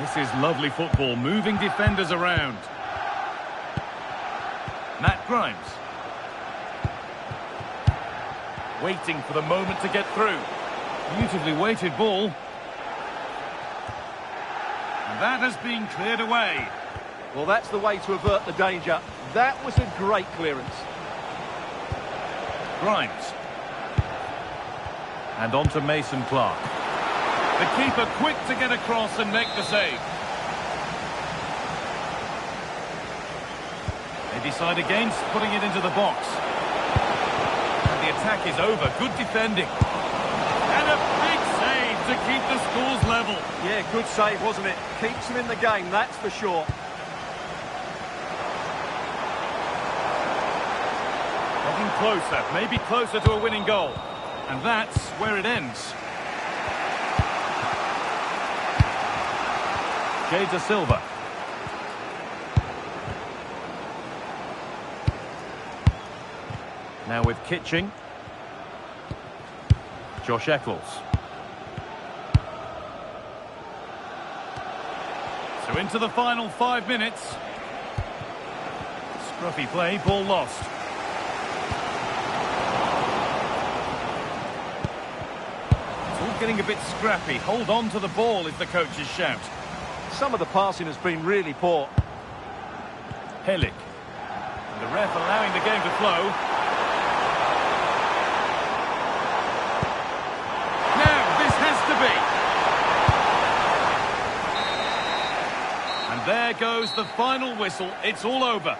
Speaker 8: This is lovely football, moving defenders around. Matt Grimes. Waiting for the moment to get through. Beautifully weighted ball. And that has been cleared away.
Speaker 5: Well, that's the way to avert the danger. That was a great clearance.
Speaker 8: Grimes.
Speaker 3: And on to Mason Clark.
Speaker 8: The keeper quick to get across and make the save. They decide against putting it into the box. And the attack is over. Good defending. And a big save to keep the scores level.
Speaker 5: Yeah, good save, wasn't it? Keeps them in the game, that's for sure.
Speaker 8: Getting closer, maybe closer to a winning goal. And that's where it ends.
Speaker 3: Jay Da Silva. Now with Kitching. Josh Eccles.
Speaker 8: So into the final 5 minutes. Scruffy play, ball lost. Getting a bit scrappy. Hold on to the ball is the coach's shout.
Speaker 5: Some of the passing has been really poor.
Speaker 8: Helic. And the ref allowing the game to flow. Now, this has to be. And there goes the final whistle. It's all over.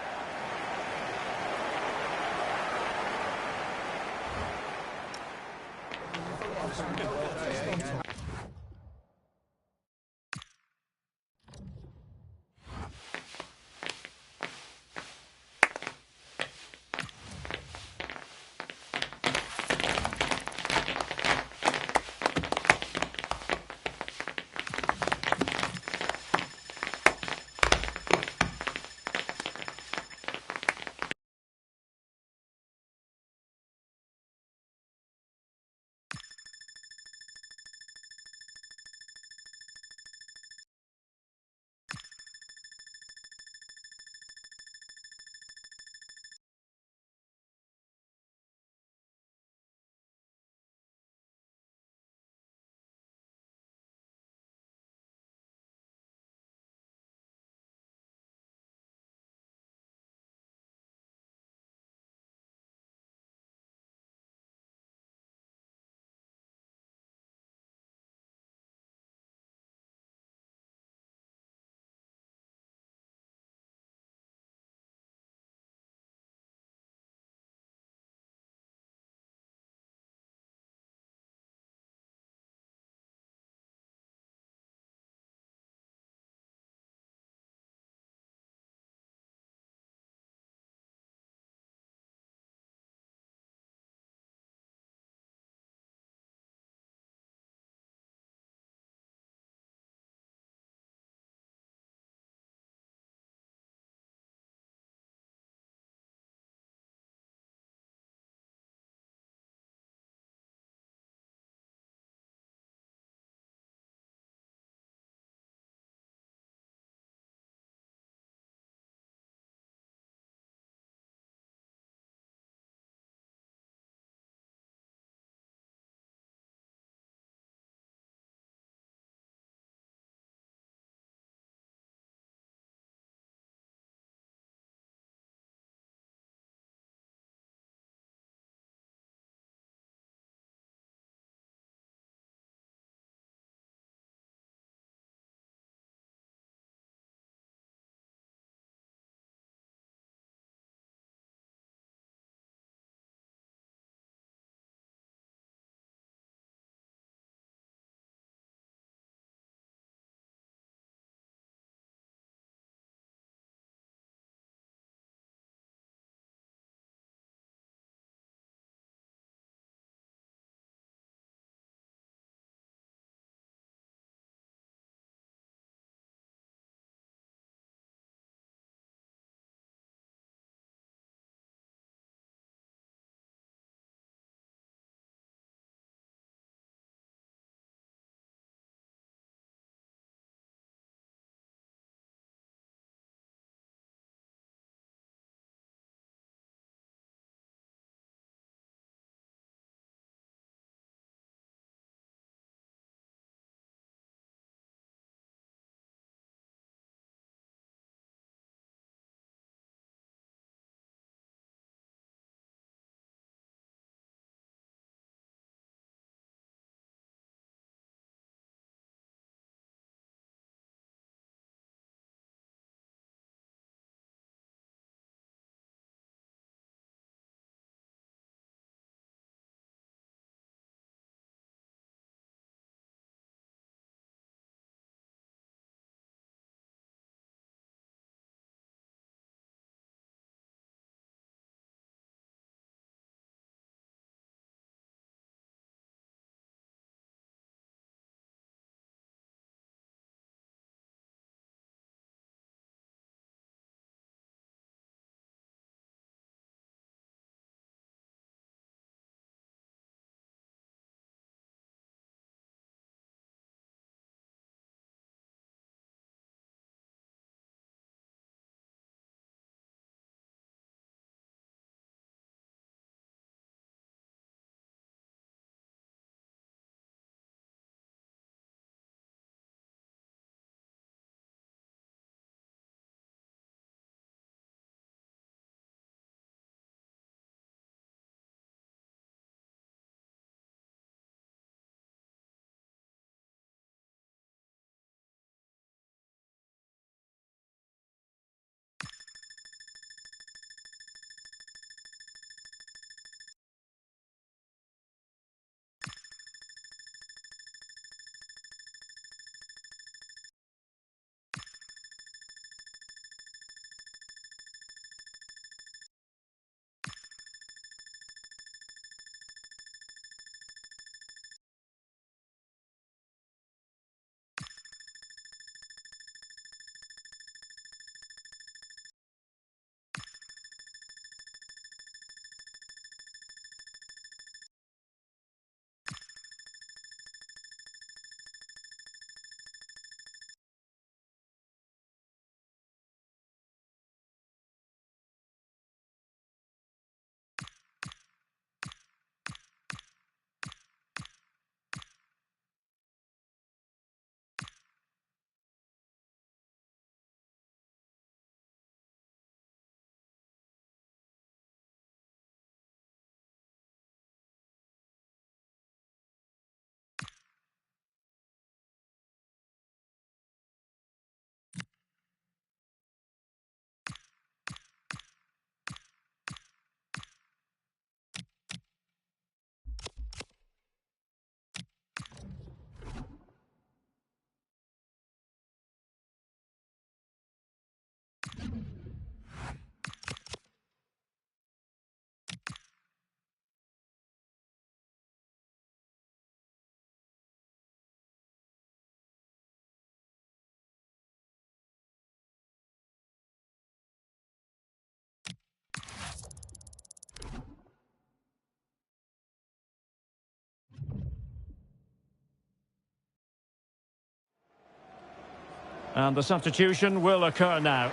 Speaker 3: And the substitution will occur now.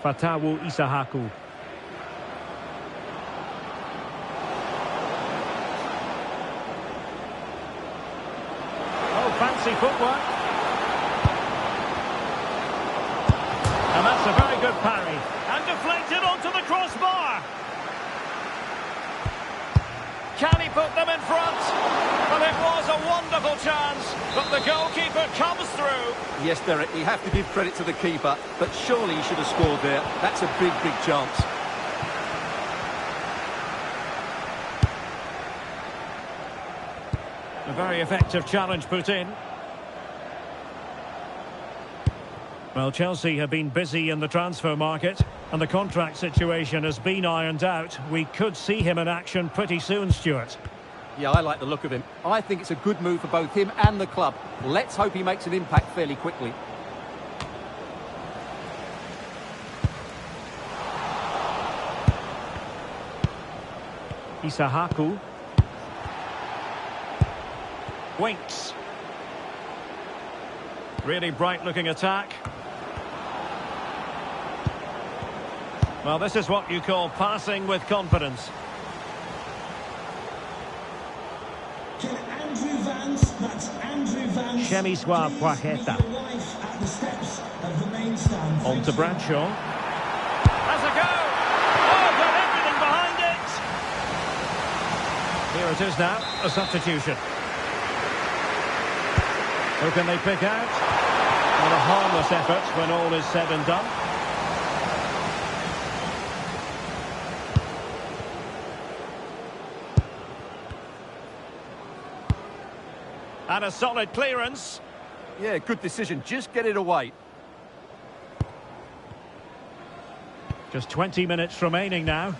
Speaker 3: Fatawu Isahaku. Oh, fancy footwork. And that's a very good parry. And deflected onto the crossbar. Can he put them in front? Well, it was a wonderful chance, but the goalkeeper comes through.
Speaker 5: Yes, Derek, you have to give credit to the keeper, but surely he should have scored there. That's a big, big chance.
Speaker 3: A very effective challenge put in. Well, Chelsea have been busy in the transfer market, and the contract situation has been ironed out. We could see him in action pretty soon, Stuart.
Speaker 5: Yeah, I like the look of him. I think it's a good move for both him and the club. Let's hope he makes an impact fairly quickly.
Speaker 3: Isahaku. Winks. Really bright-looking attack. Well, this is what you call passing with confidence. Chemiswa Poacheta. On to Bradshaw. Has a go! Oh, got everything behind it! Here it is now, a substitution. Who can they pick out? Well, a harmless effort when all is said and done. And a solid clearance.
Speaker 5: Yeah, good decision. Just get it away.
Speaker 3: Just 20 minutes remaining now.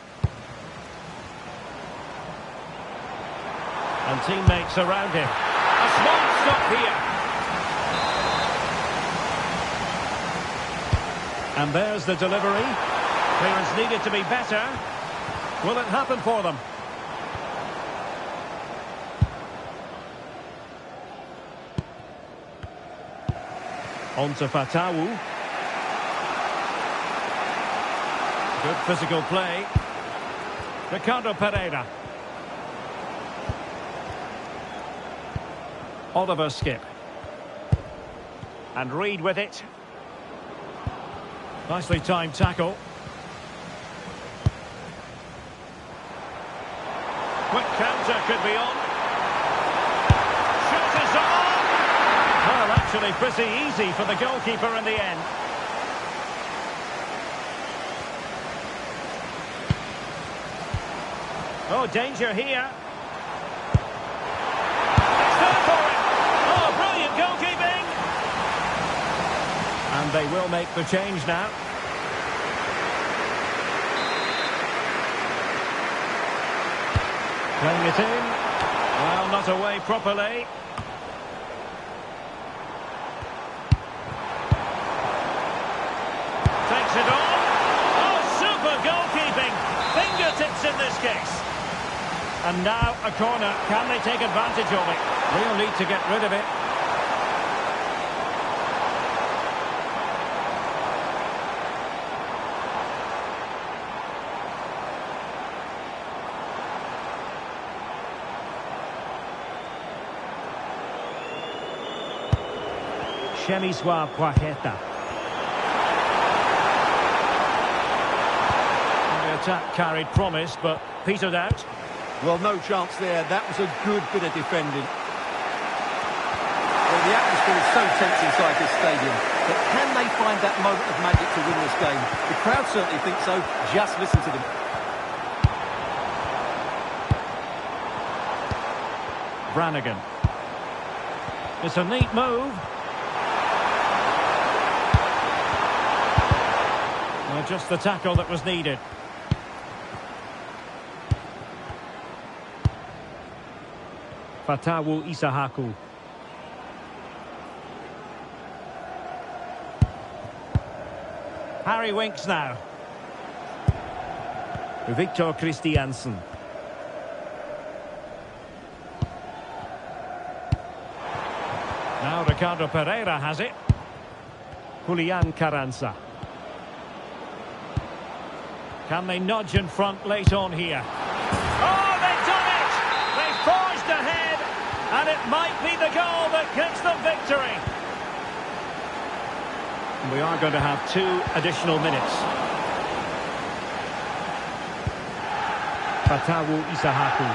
Speaker 3: And teammates around him. A smart stop here. And there's the delivery. Clearance needed to be better. Will it happen for them? On to Fatawu. Good physical play. Ricardo Pereira. Oliver Skip. And Reed with it. Nicely timed tackle. Quick counter could be on. Shot is on! Well, actually pretty easy for the goalkeeper in the end. Oh, danger here. It's there for it. Oh, brilliant goalkeeping. And they will make the change now. Playing it in. Well, not away properly. Takes it on. Oh, super goalkeeping. Fingertips in this case. And now a corner. Can they take advantage of it? Real need to get rid of it. Chemiswa Poacheta. The attack carried promise, but petered out.
Speaker 5: Well, no chance there. That was a good bit of defending. Well, the atmosphere is so tense inside this stadium, but can they find that moment of magic to win this game? The crowd certainly think so. Just listen to them.
Speaker 3: Brannigan. It's a neat move. Well, just the tackle that was needed. Fatawu Isahaku. Harry Winks now. Victor Christiansen. Now Ricardo Pereira has it. Julian Carranza. Can they nudge in front late on here? Oh, they've done it! They've forged ahead, and it might be the goal that gives them victory. We are going to have 2 additional minutes. Fatawu Isahaku.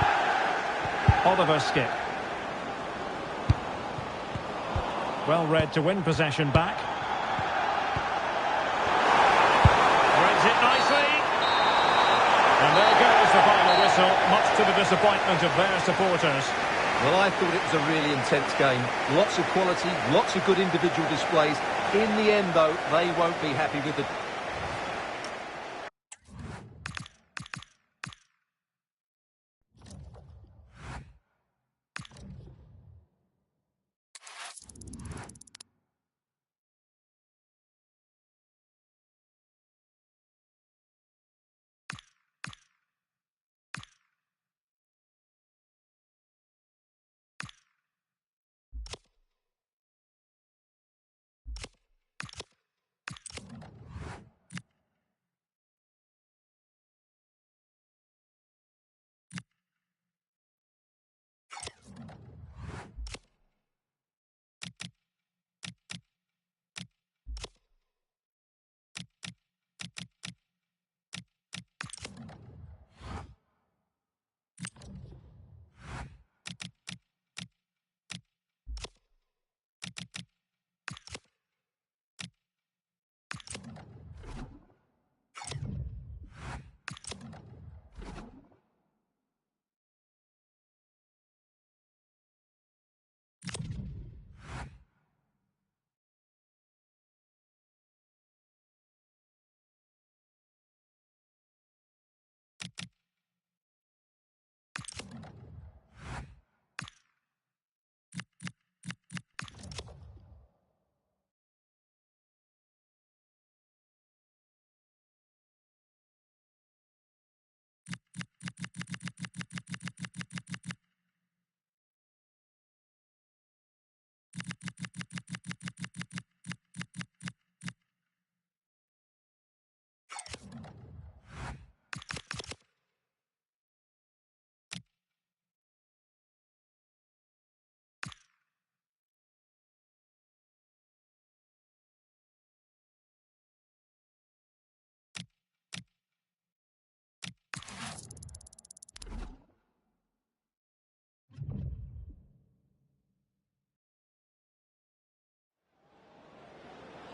Speaker 3: Oliver Skip. Well read to win possession back. Reads it nicely. And there goes the final whistle, much to the disappointment of their supporters.
Speaker 5: Well, I thought it was a really intense game. Lots of quality, lots of good individual displays. In the end, though, they won't be happy with the...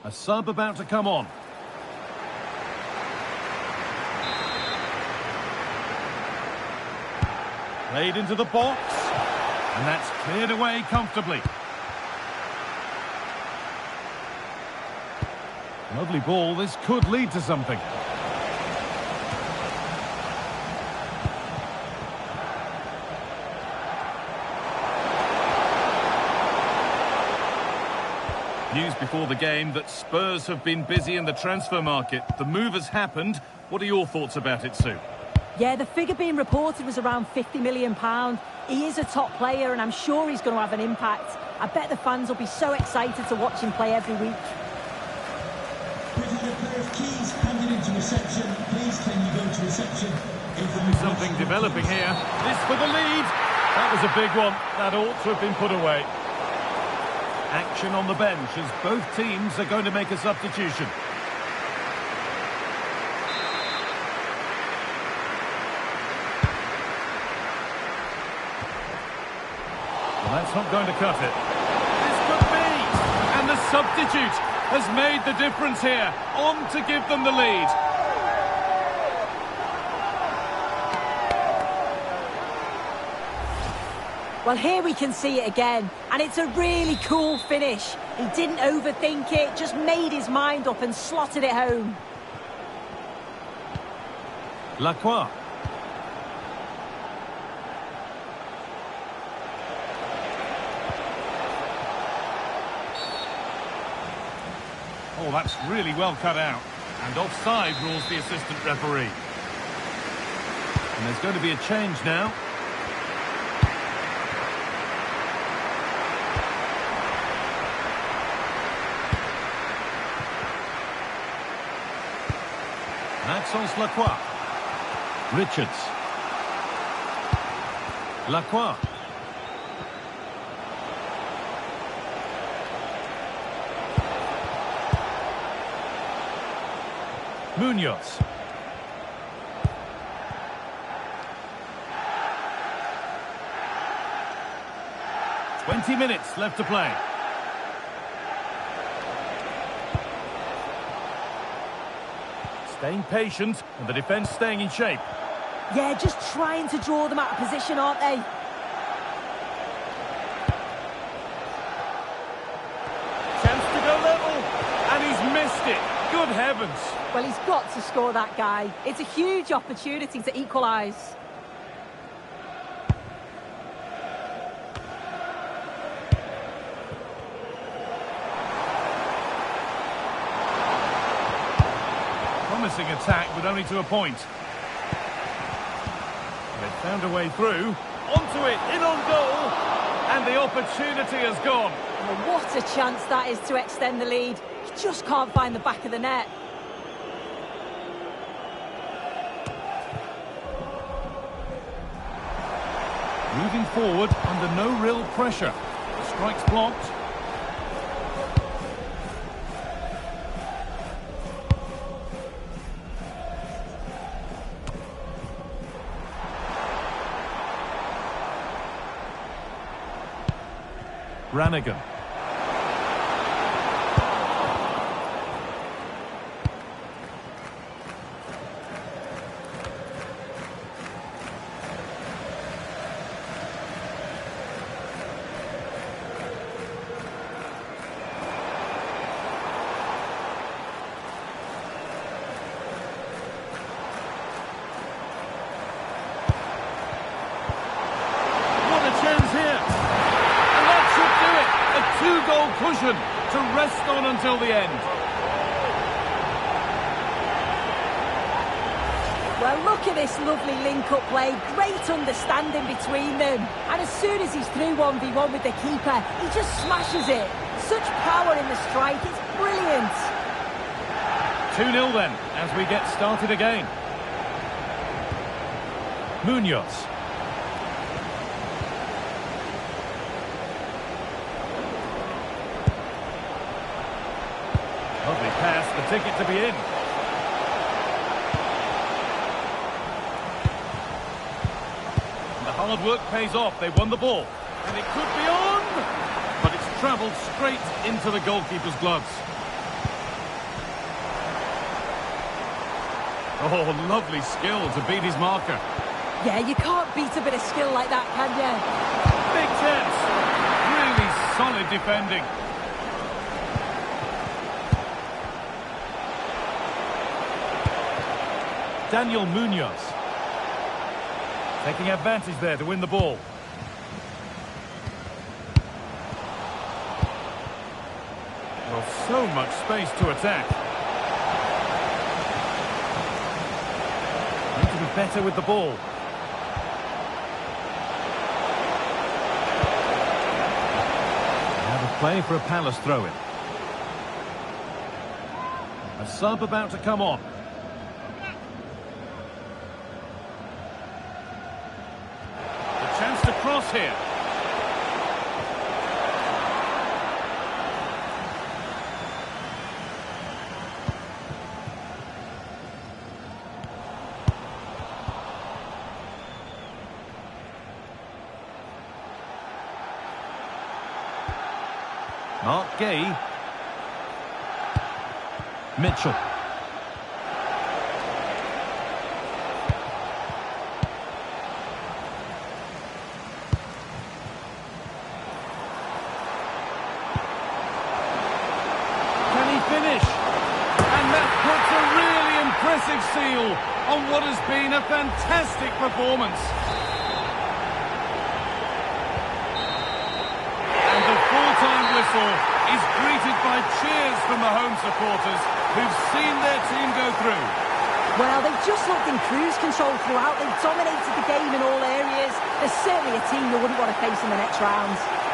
Speaker 8: A sub about to come on. Played into the box. And that's cleared away comfortably. Lovely ball. This could lead to something. News before the game that Spurs have been busy in the transfer market. The move has happened. What are your thoughts about it, Sue?
Speaker 4: Yeah, the figure being reported was around £50 million. He is a top player, and I'm sure he's going to have an impact. I bet the fans will be so excited to watch him play every week.
Speaker 6: With a pair of keys handed into reception, please can you go to reception?
Speaker 8: Something developing here. This for the lead. That was a big one. That ought to have been put away. Action on the bench as both teams are going to make a substitution. Well, that's not going to cut it. This could be! And the substitute has made the difference here. On to give them the lead.
Speaker 4: Well, here we can see it again, and it's a really cool finish. He didn't overthink it, just made his mind up and slotted it home.
Speaker 8: Lacroix. Oh, that's really well cut out. And offside rules the assistant referee. And there's going to be a change now. Maxence Lacroix. Richards. Lacroix. Munoz. "20 minutes left to play. Staying patient, and the defence staying in shape.
Speaker 4: Yeah, just trying to draw them out of position, aren't they?
Speaker 8: Chance to go level, and he's missed it. Good heavens.
Speaker 4: Well, he's got to score, that guy. It's a huge opportunity to equalise.
Speaker 8: Promising attack, but only to a point. They've found a way through. Onto it, in on goal. And the opportunity has gone.
Speaker 4: Oh, what a chance that is to extend the lead. He just can't find the back of the net.
Speaker 8: Moving forward under no real pressure. The strike's blocked. Brannigan. What a chance here! And that should do it! A two-goal cushion to rest on until the end.
Speaker 4: Well, look at this lovely link-up play. Great understanding between them. And as soon as he's through 1v1 with the keeper, he just smashes it. Such power in the strike, it's brilliant.
Speaker 8: 2-0 then, as we get started again. Munoz. Lovely pass, the ticket to be in. And the hard work pays off, they won the ball. And it could be on! But it's travelled straight into the goalkeeper's gloves. Oh, lovely skill to beat his marker.
Speaker 4: Yeah, you can't beat a bit of skill like that, can you?
Speaker 8: Big chance. Really solid defending. Daniel Munoz. Taking advantage there to win the ball. Well, so much space to attack. Need to be better with the ball. Now the play for a Palace throw-in. A sub about to come on. A chance to cross here. Mark Gay. Mitchell. Can he finish? And that puts a really impressive seal on what has been a fantastic performance. And the full-time whistle whistle is greeted by cheers from the home supporters who've seen their team go through.
Speaker 4: Well, they've just looked in cruise control throughout. They've dominated the game in all areas. They're certainly a team you wouldn't want to face in the next round.